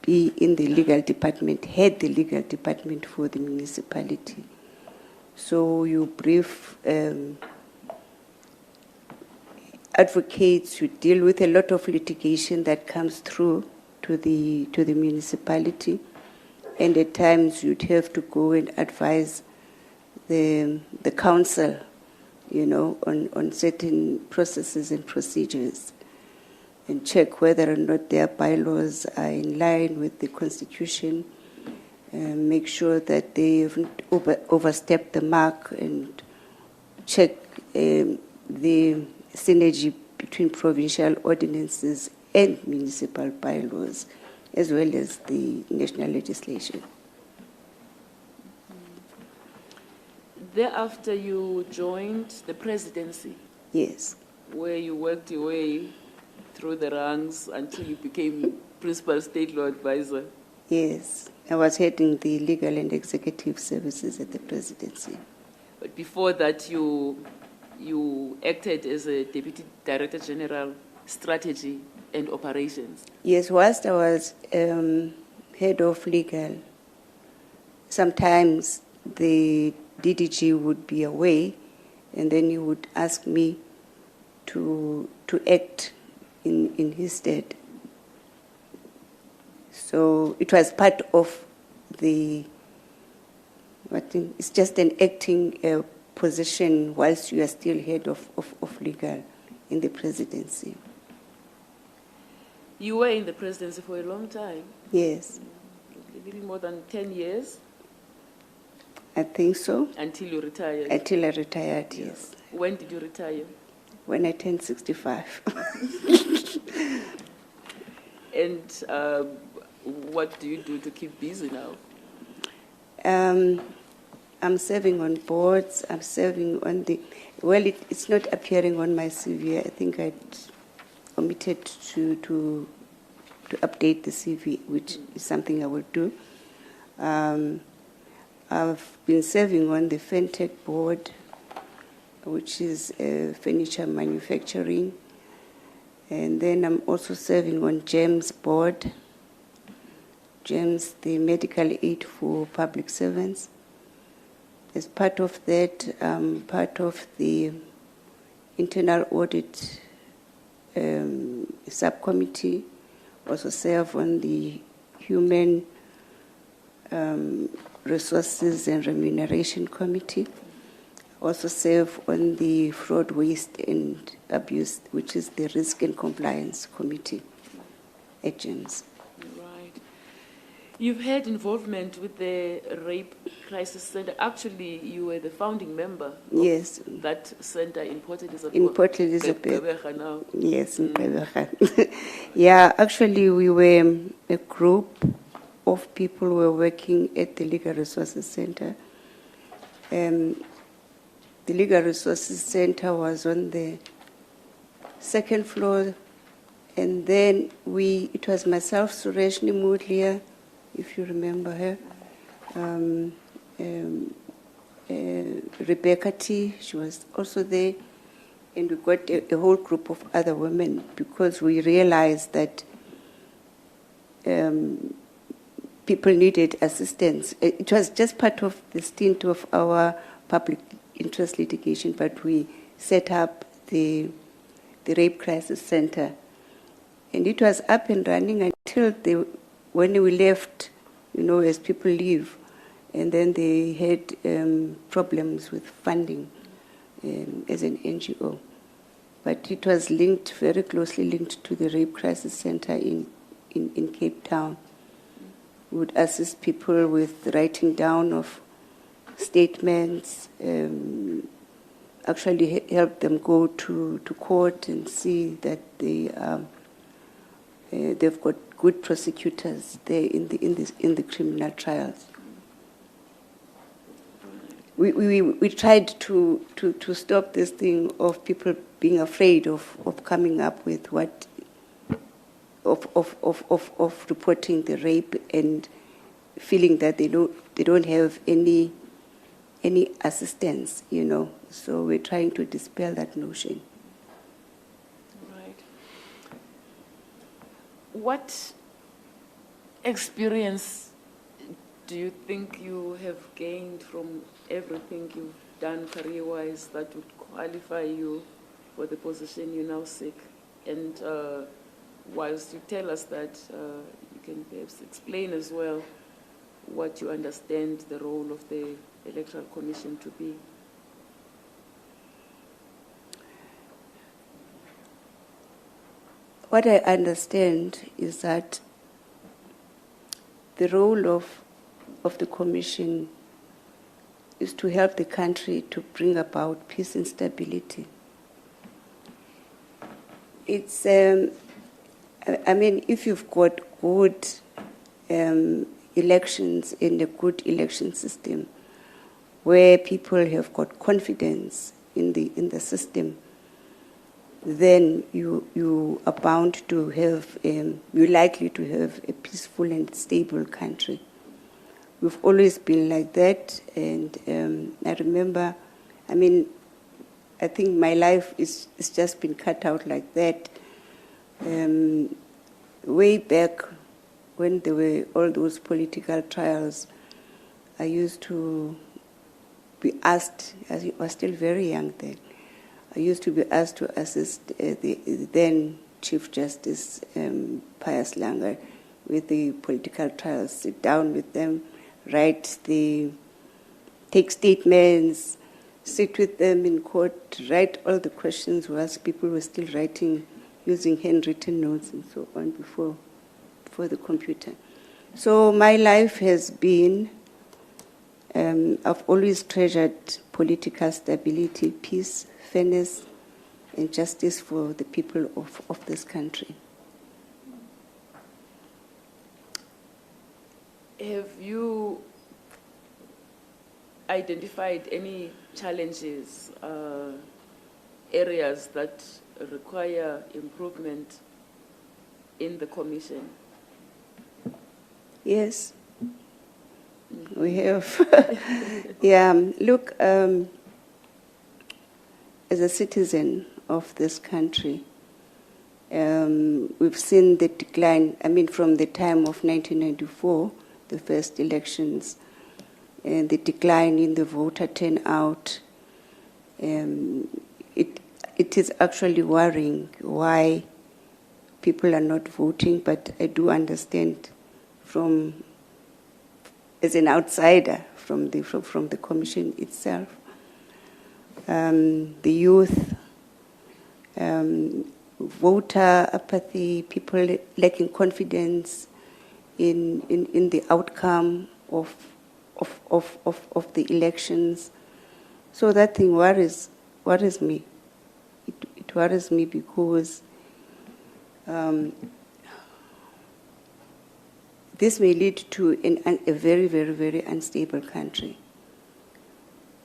Speaker 7: be in the legal department, head the legal department for the municipality. So you brief advocates, you deal with a lot of litigation that comes through to the municipality, and at times you'd have to go and advise the council, you know, on certain processes and procedures, and check whether or not their bylaws are in line with the Constitution, and make sure that they haven't overstepped the mark, and check the synergy between provincial ordinances and municipal bylaws, as well as the national legislation.
Speaker 3: Thereafter, you joined the presidency.
Speaker 7: Yes.
Speaker 3: Where you worked your way through the ranks until you became principal state law advisor.
Speaker 7: Yes. I was heading the legal and executive services at the presidency.
Speaker 3: But before that, you acted as a Deputy Director General, Strategy and Operations.
Speaker 7: Yes, whilst I was head of legal, sometimes the DDG would be away, and then he would ask me to act in his stead. So it was part of it's just an acting position whilst you are still head of legal in the presidency.
Speaker 3: You were in the presidency for a long time.
Speaker 7: Yes.
Speaker 3: A little more than 10 years.
Speaker 7: I think so.
Speaker 3: Until you retired.
Speaker 7: Until I retired, yes.
Speaker 3: When did you retire?
Speaker 7: When I turned 65.
Speaker 3: And what do you do to keep busy now?
Speaker 7: I'm serving on boards. I'm serving on it's not appearing on my CV. I think I omitted to update the CV, which is something I will do. I've been serving on the FinTech board, which is furniture manufacturing. And then I'm also serving on GEMS board. GEMS, the medical aid for public servants. As part of that, part of the internal audit subcommittee, also serve on the human resources and remuneration committee. Also serve on the fraud, waste and abuse, which is the risk and compliance committee at GEMS.
Speaker 3: Right. You've had involvement with the Rape Crisis Center. Actually, you were the founding member of that center in Port Elizabeth.
Speaker 7: In Port Elizabeth.
Speaker 3: Now.
Speaker 7: Yes, in Gqeberha. Yeah, actually, we were a group of people who were working at the Legal Resources Center. The Legal Resources Center was on the second floor, and then it was myself, Sureshni Mudlia, if you remember her, Rebecca T, she was also there, and we got a whole group of other women because we realized that people needed assistance. It was just part of the stint of our public interest litigation, but we set up the Rape Crisis Center. And it was up and running until when we left, as people leave. And then they had problems with funding as an NGO. But it was linked, very closely linked to the Rape Crisis Center in Cape Town. We would assist people with writing down of statements, actually help them go to court and see that they've got good prosecutors there in the criminal trials. We tried to stop this thing of people being afraid of coming up with of reporting the rape and feeling that they don't have any assistance, So we're trying to dispel that notion.
Speaker 3: Right. What experience do you think you have gained from everything you've done career-wise that would qualify you for the position you now seek? And whilst you tell us that, you can perhaps explain as well what you understand the role of the Electoral Commission to be.
Speaker 7: What I understand is that the role of the Commission is to help the country to bring about peace and stability. It's, if you've got good elections in a good election system, where people have got confidence in the system, then you are bound to have, you're likely to have a peaceful and stable country. We've always been like that, and I remember, I think my life is just been cut out like that. Way back when there were all those political trials, I used to be asked, as I was still very young then, I used to be asked to assist the then Chief Justice Pius Langer with the political trials, sit down with them, take statements, sit with them in court, write all the questions whilst people were still writing using handwritten notes and so on before the computer. So my life has been, I've always treasured political stability, peace, fairness, and justice for the people of this country.
Speaker 3: Have you identified any challenges, areas that require improvement in the Commission?
Speaker 7: Yes, we have. Yeah, look, as a citizen of this country, we've seen the decline, from the time of 1994, the first elections, and the decline in the voter turnout. It is actually worrying why people are not voting, but I do understand as an outsider from the Commission itself. The youth, voter apathy, people lacking confidence in the outcome of the elections. So that thing worries me. It worries me because this may lead to a very, very, very unstable country.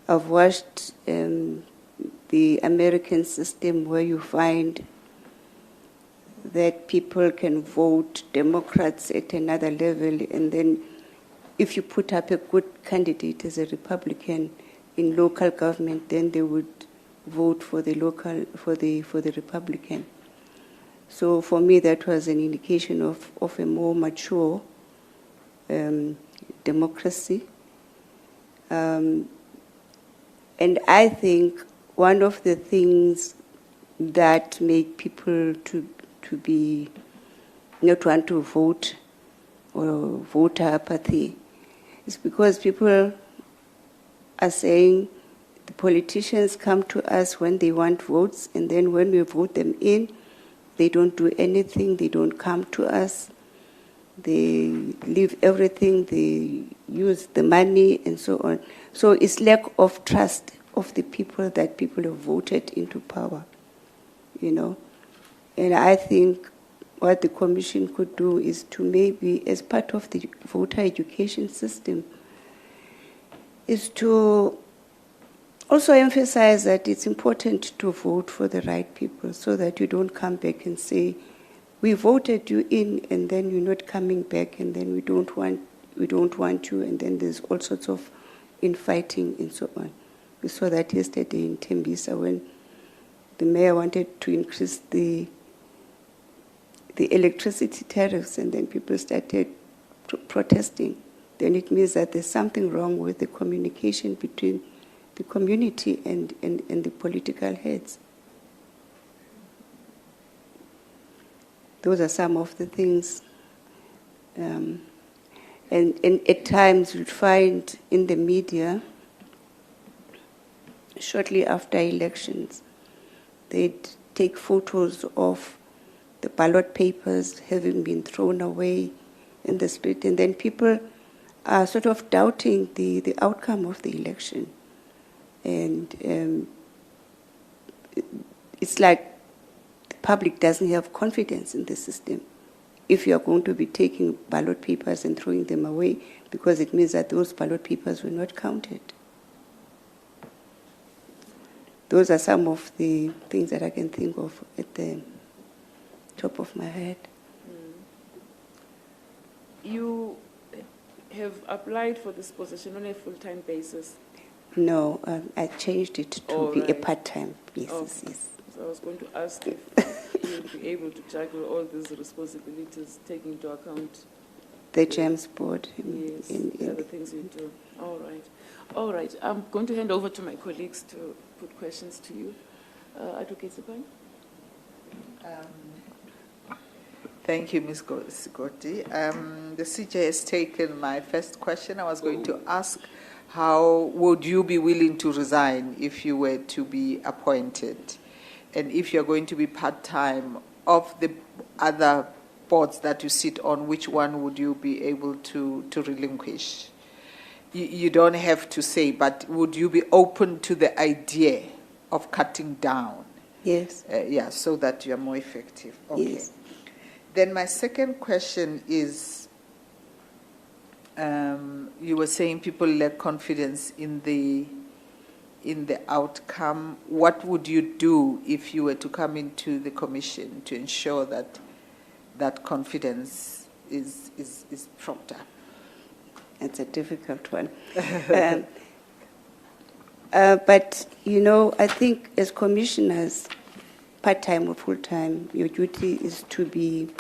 Speaker 7: I've watched the American system where you find that people can vote Democrats at another level, and then if you put up a good candidate as a Republican in local government, then they would vote for the Republican. So for me, that was an indication of a more mature democracy. And I think one of the things that make people to be not want to vote or voter apathy. It's because people are saying the politicians come to us when they want votes, and then when we vote them in, they don't do anything, they don't come to us, they leave everything, they use the money and so on. So it's lack of trust of the people that people have voted into power, you know. And I think what the Commission could do is to maybe, as part of the voter education system, is to also emphasize that it's important to vote for the right people so that you don't come back and say, we voted you in and then you're not coming back and then we don't want you, and then there's all sorts of infighting and so on. We saw that yesterday in Tembisa when the mayor wanted to increase the electricity tariffs and then people started protesting. Then it means that there's something wrong with the communication between the community and the political heads. Those are some of the things. And at times you'd find in the media, shortly after elections, they'd take photos of the ballot papers having been thrown away in the street, and then people are sort of doubting the outcome of the election. And it's like the public doesn't have confidence in the system if you are going to be taking ballot papers and throwing them away, because it means that those ballot papers were not counted. Those are some of the things that I can think of at the top of my head.
Speaker 3: You have applied for this position on a full-time basis?
Speaker 7: No, I changed it to be a part-time basis.
Speaker 3: Okay.
Speaker 7: Yes.
Speaker 3: So I was going to ask if you'll be able to juggle all these responsibilities, taking into account
Speaker 7: The GEMS board.
Speaker 3: yes, the other things you do. All right. All right. I'm going to hand over to my colleagues to put questions to you. Advocate Sipani?
Speaker 4: Thank you, Ms. Sigoti. The CJ has taken my first question. I was going to ask, how would you be willing to resign if you were to be appointed? And if you're going to be part-time, of the other boards that you sit on, which one would you be able to relinquish? You don't have to say, but would you be open to the idea of cutting down?
Speaker 7: Yes.
Speaker 4: Yeah, so that you're more effective. Okay.
Speaker 7: Yes.
Speaker 4: Then my second question is, you were saying people lack confidence in the outcome. What would you do if you were to come into the commission to ensure that that confidence is propped up?
Speaker 7: It's a difficult one. But, you know, I think as commissioners, part-time or full-time, your duty is to be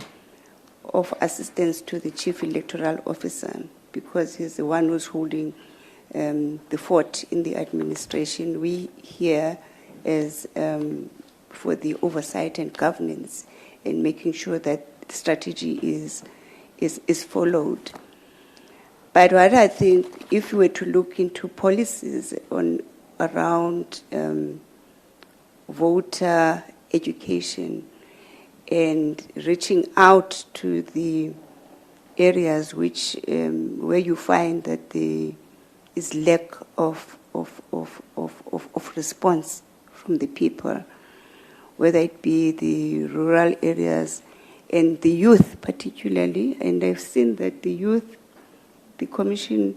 Speaker 7: of assistance to the Chief Electoral Officer, because he's the one who's holding the fort in the administration. We here as for the oversight and governance and making sure that the strategy is followed. But what I think, if you were to look into policies around voter education and reaching out to the areas which where you find that there is lack of response from the people, whether it be the rural areas and the youth particularly. And I've seen that the youth, the Commission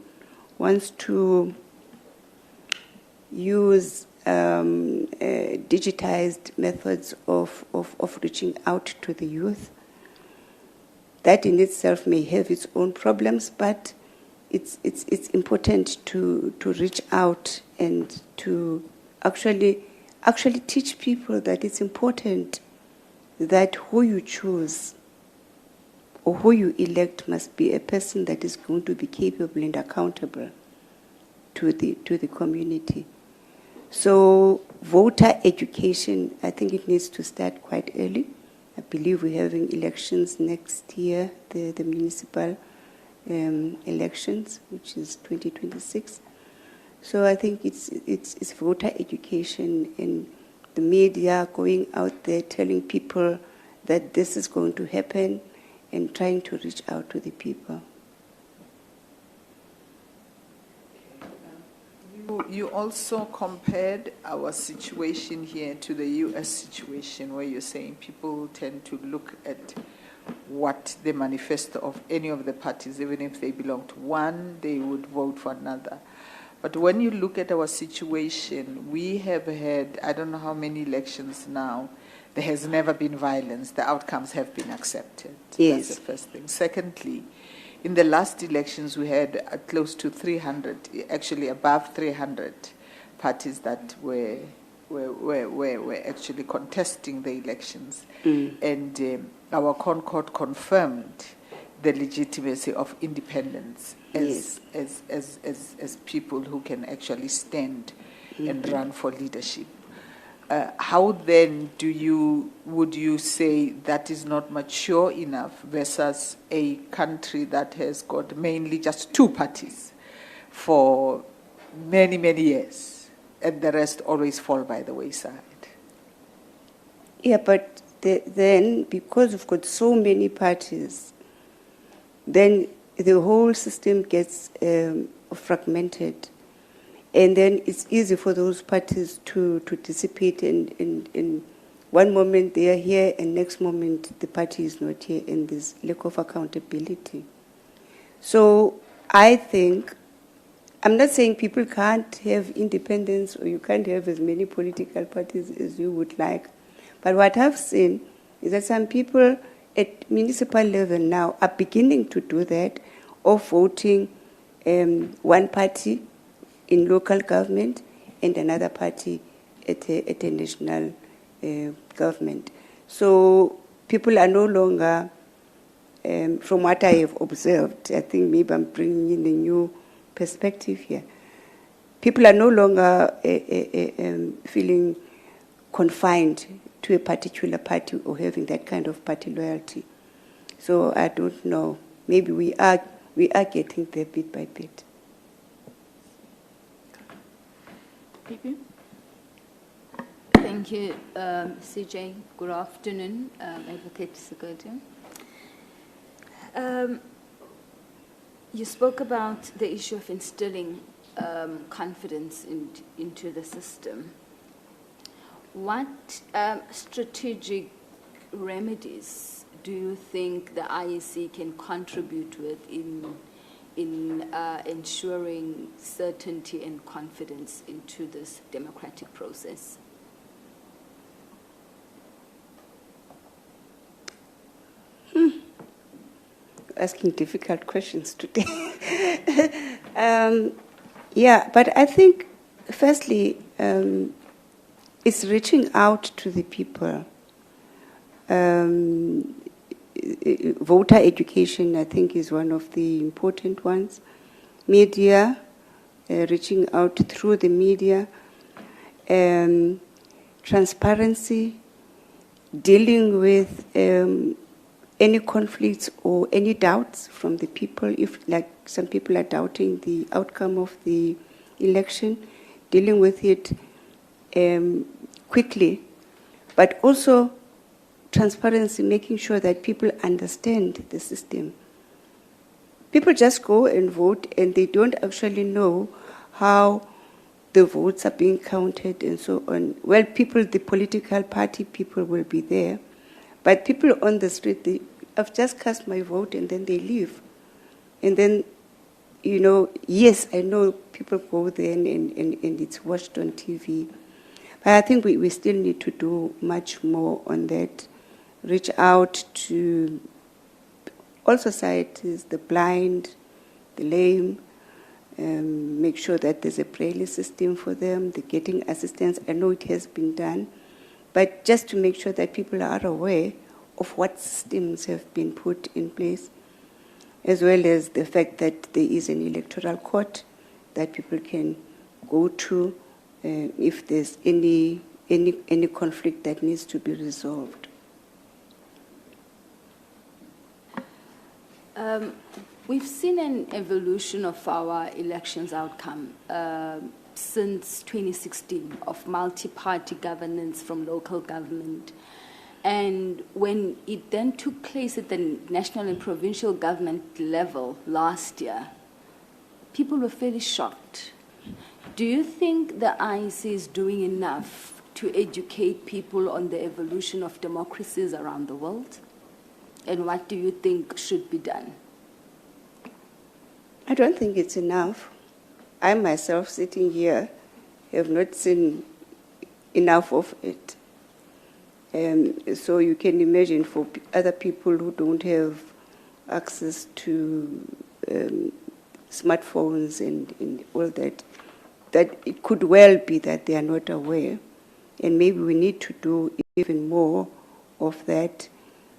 Speaker 7: wants to use digitized methods of reaching out to the youth. That in itself may have its own problems, but it's important to reach out and to actually teach people that it's important that who you choose or who you elect must be a person that is going to be capable and accountable to the community. So voter education, I think it needs to start quite early. I believe we're having elections next year, the municipal. elections, which is 2026. So I think it's voter education and the media going out there telling people that this is going to happen and trying to reach out to the people.
Speaker 4: You also compared our situation here to the US situation, where you're saying people tend to look at what the manifesto of any of the parties, even if they belong to one, they would vote for another. But when you look at our situation, we have had, I don't know how many elections now, there has never been violence. The outcomes have been accepted.
Speaker 7: Yes.
Speaker 4: That's the first thing. Secondly, in the last elections, we had close to 300, actually above 300 parties that were actually contesting the elections. And our Concord confirmed the legitimacy of independence as people who can actually stand and run for leadership. How then would you say that is not mature enough versus a country that has got mainly just two parties for many, many years, and the rest always fall by the wayside?
Speaker 7: Yeah, but then because we've got so many parties, then the whole system gets fragmented. And then it's easy for those parties to dissipate, and in one moment they are here and next moment the party is not here, and there's lack of accountability. So I think, I'm not saying people can't have independence or you can't have as many political parties as you would like, but what I've seen is that some people at municipal level now are beginning to do that, of voting one party in local government and another party at a national government. So people are no longer, from what I have observed, I think maybe I'm bringing in a new perspective here, people are no longer feeling confined to a particular party or having that kind of party loyalty. So I don't know, maybe we are getting there bit by bit.
Speaker 1: Thank you, CJ. Good afternoon, Advocate Secretary. You spoke about the issue of instilling confidence into the system. What strategic remedies do you think the IEC can contribute with in ensuring certainty and confidence into this democratic process?
Speaker 7: Asking difficult questions today. Yeah, but I think, firstly, it's reaching out to the people. Voter education, I think, is one of the important ones. Media, reaching out through the media. Transparency, dealing with any conflicts or any doubts from the people, if like some people are doubting the outcome of the election, dealing with it quickly, but also transparency, making sure that people understand the system. People just go and vote and they don't actually know how the votes are being counted and so on. Well, people, the political party people will be there, but people on the street, I've just cast my vote and then they leave. And then, you know, yes, I know people go there and it's watched on TV. But I think we still need to do much more on that. Reach out to all societies, the blind, the lame, make sure that there's a braille system for them, they're getting assistance. I know it has been done, but just to make sure that people are aware of what systems have been put in place, as well as the fact that there is an electoral court that people can go to if there's any conflict that needs to be resolved.
Speaker 1: We've seen an evolution of our elections outcome since 2016 of multi-party governance from local government. And when it then took place at the national and provincial government level last year, people were fairly shocked. Do you think the IEC is doing enough to educate people on the evolution of democracies around the world? And what do you think should be done?
Speaker 7: I don't think it's enough. I myself, sitting here, have not seen enough of it. So you can imagine for other people who don't have access to smartphones and all that, that it could well be that they are not aware. And maybe we need to do even more of that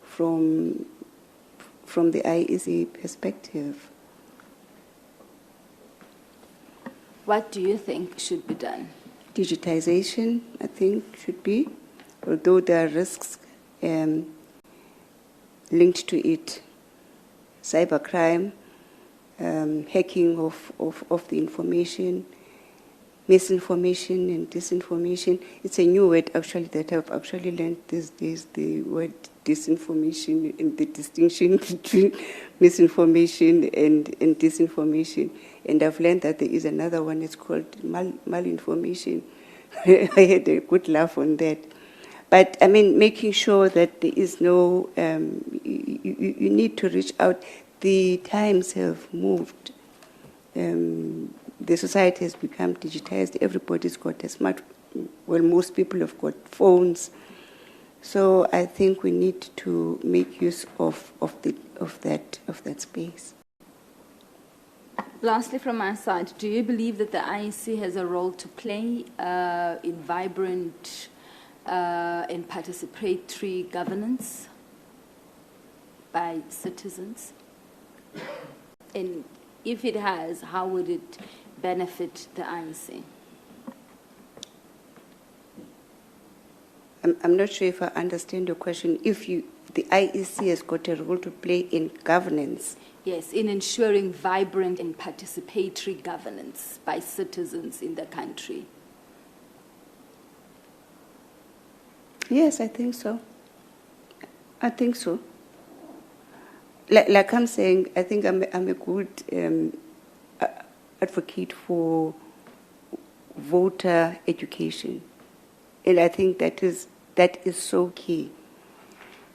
Speaker 7: from the IEC perspective.
Speaker 1: What do you think should be done?
Speaker 7: Digitization, I think, should be, although there are risks linked to it. Cybercrime, hacking of the information, misinformation and disinformation. It's a new word, actually, that I've actually learned these days, the word disinformation and the distinction between misinformation and disinformation. And I've learned that there is another one, it's called malinformation. I had a good laugh on that. But, I mean, making sure that there is no, you need to reach out. The times have moved. The society has become digitized. Everybody's got a well, most people have got phones. So I think we need to make use of that space.
Speaker 1: Lastly, from my side, do you believe that the IEC has a role to play in vibrant and participatory governance by citizens? And if it has, how would it benefit the IEC?
Speaker 7: I'm not sure if I understand your question. If the IEC has got a role to play in governance.
Speaker 1: Yes, in ensuring vibrant and participatory governance by citizens in the country.
Speaker 7: Yes, I think so. I think so. Like I'm saying, I think I'm a good advocate for voter education. And I think that is so key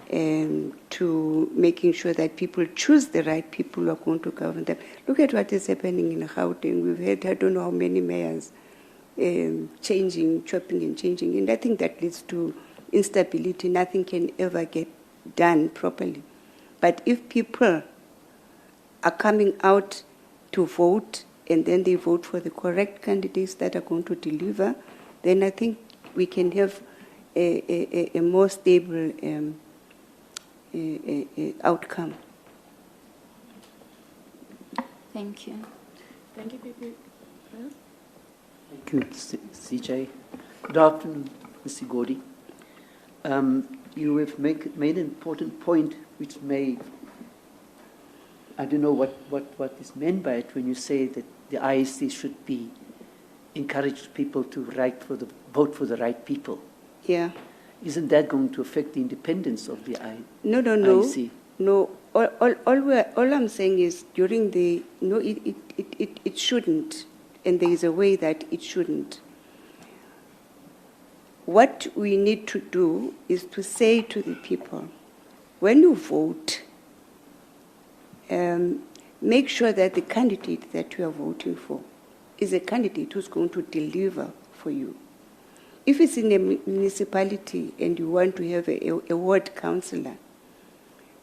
Speaker 7: to making sure that people choose the right people who are going to govern them. Look at what is happening in Gauteng. We've had, I don't know how many mayors changing, chopping and changing. And I think that leads to instability. Nothing can ever get done properly. But if people are coming out to vote and then they vote for the correct candidates that are going to deliver, then I think we can have a more stable outcome.
Speaker 1: Thank you.
Speaker 3: Thank you, Pipi.
Speaker 5: Thank you, CJ. Good afternoon, Mr. Godi. You have made an important point which may, I don't know what is meant by it when you say that the IEC should be encourage people to vote for the right people.
Speaker 7: Yeah.
Speaker 5: Isn't that going to affect the independence of the IEC?
Speaker 7: No. All I'm saying is during it shouldn't, and there is a way that it shouldn't. What we need to do is to say to the people, when you vote, make sure that the candidate that you are voting for is a candidate who's going to deliver for you. If it's in a municipality and you want to have a ward councillor,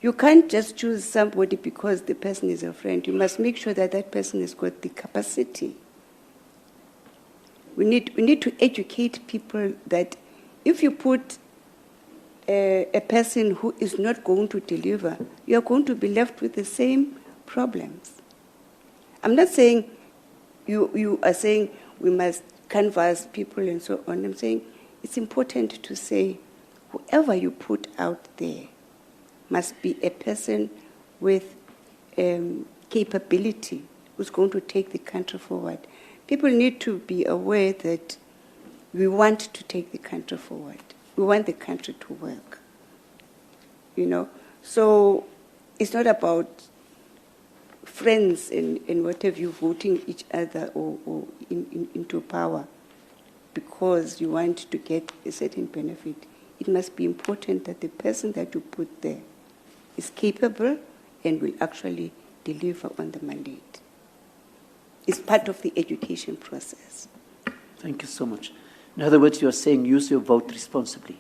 Speaker 7: you can't just choose somebody because the person is a friend. You must make sure that that person has got the capacity. We need to educate people that if you put a person who is not going to deliver, you are going to be left with the same problems. I'm not saying you are saying we must canvass people and so on. I'm saying it's important to say whoever you put out there must be a person with capability, who's going to take the country forward. People need to be aware that we want to take the country forward. We want the country to work. You know, so it's not about friends and what have you voting each other or into power because you want to get a certain benefit. It must be important that the person that you put there is capable and will actually deliver on the mandate. It's part of the education process.
Speaker 5: Thank you so much. In other words, you're saying use your vote responsibly.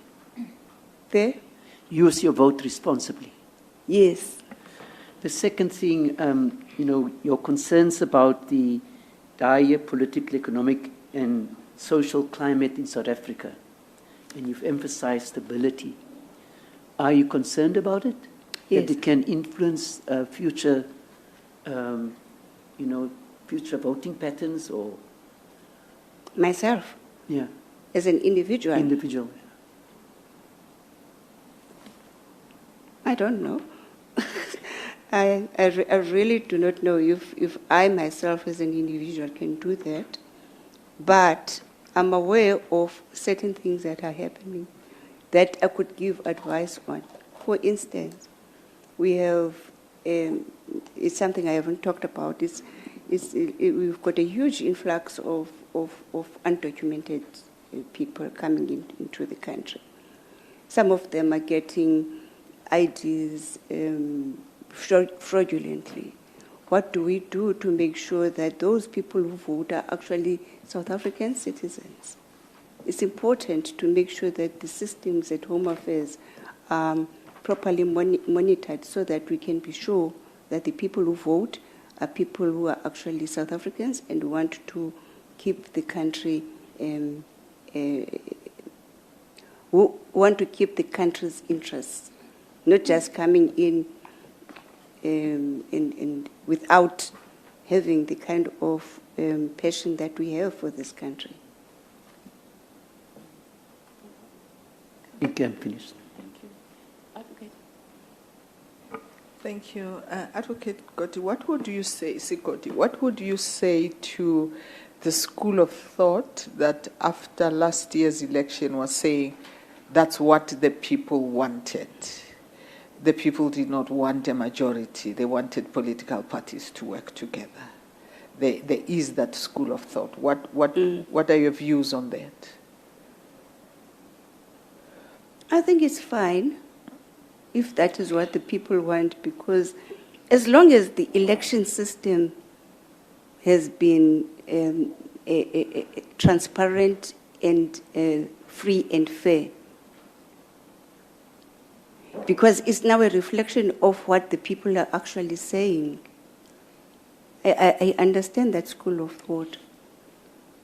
Speaker 7: There?
Speaker 5: Use your vote responsibly.
Speaker 7: Yes.
Speaker 5: The second thing, you know, your concerns about the dire political, economic, and social climate in South Africa, and you've emphasized stability. Are you concerned about it?
Speaker 7: Yes.
Speaker 5: That it can influence future, you know, future voting patterns or?
Speaker 7: Myself?
Speaker 5: Yeah.
Speaker 7: As an individual?
Speaker 5: Individual.
Speaker 7: I don't know. I really do not know if I myself as an individual can do that, but I'm aware of certain things that are happening that I could give advice on. For instance, we have, it's something I haven't talked about, we've got a huge influx of undocumented people coming into the country. Some of them are getting IDs fraudulently. What do we do to make sure that those people who vote are actually South African citizens? It's important to make sure that the systems at Home Affairs are properly monitored so that we can be sure that the people who vote are people who are actually South Africans and want to keep the country, who want to keep the country's interests, not just coming in without having the kind of passion that we have for this country.
Speaker 5: You can finish.
Speaker 3: Thank you. Advocate.
Speaker 4: Thank you. Advocate Gotti, what would you say, Sikoti, what would you say to the school of thought that after last year's election was saying that's what the people wanted? The people did not want a majority. They wanted political parties to work together. There is that school of thought. What are your views on that?
Speaker 7: I think it's fine if that is what the people want, because as long as the election system has been transparent and free and fair, because it's now a reflection of what the people are actually saying. I understand that school of thought,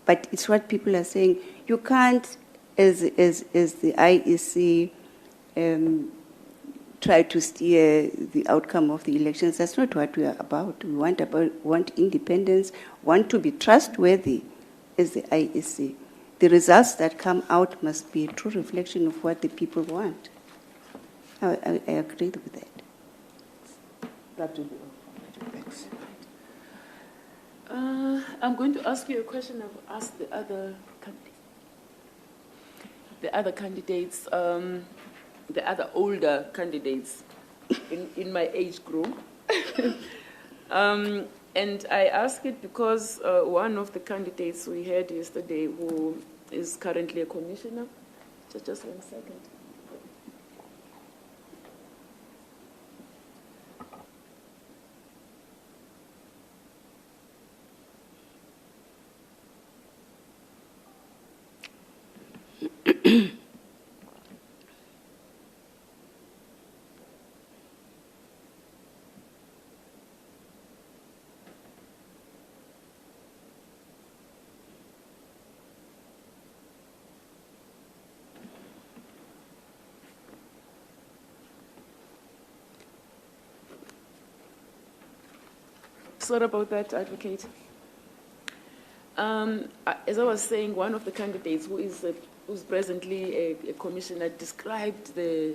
Speaker 7: but it's what people are saying. You can't, as the IEC, try to steer the outcome of the elections. That's not what we are about. We want independence, want to be trustworthy as the IEC. The results that come out must be a true reflection of what the people want. I agree with that.
Speaker 4: That will be all. Thanks.
Speaker 3: I'm going to ask you a question I've asked the other candidates, the other older candidates in my age group. And I ask it because one of the candidates we had yesterday, who is currently a commissioner, just 1 second. Sorry about that, Advocate. As I was saying, one of the candidates who's presently a commissioner described the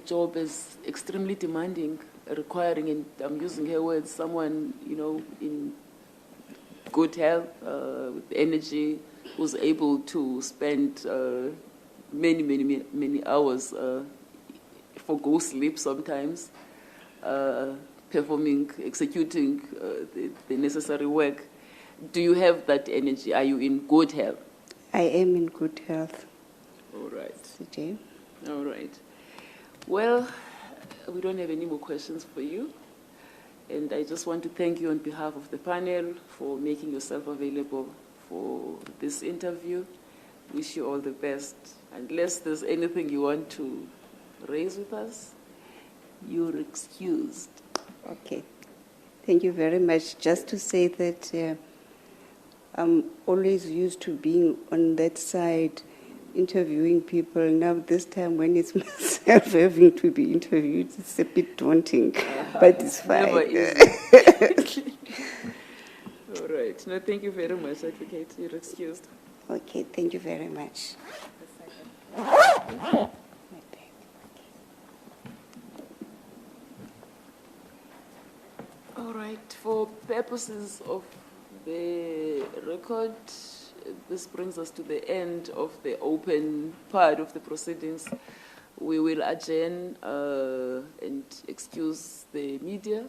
Speaker 3: job as extremely demanding requiring, and I'm using her words, someone, in good health, with energy, who's able to spend many hours for go sleep sometimes, executing the necessary work. Do you have that energy? Are you in good health?
Speaker 7: I am in good health.
Speaker 3: All right.
Speaker 7: CJ.
Speaker 3: All right. Well, we don't have any more questions for you. And I just want to thank you on behalf of the panel for making yourself available for this interview. Wish you all the best. Unless there's anything you want to raise with us, you're excused.
Speaker 7: Okay. Thank you very much. Just to say that I'm always used to being on that side, interviewing people. Now this time when it's myself having to be interviewed, it's a bit daunting, but it's fine.
Speaker 3: Never easy. All right. No, thank you very much, Advocate. You're excused.
Speaker 7: Okay, thank you very much.
Speaker 3: All right. For purposes of the record, this brings us to the end of the open part of the proceedings. We will adjourn and excuse the media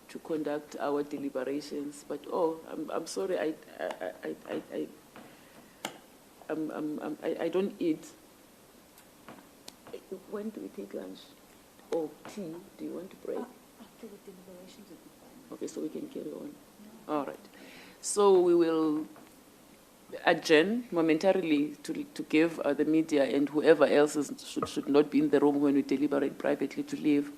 Speaker 3: to conduct our deliberations. But I'm sorry, I don't eat. When do we take lunch? Or tea? Do you want to break?
Speaker 1: After the deliberations will be fine.
Speaker 3: Okay, so we can carry on. All right. So we will adjourn momentarily to give the media and whoever else should not be in the room when we deliberate privately to leave.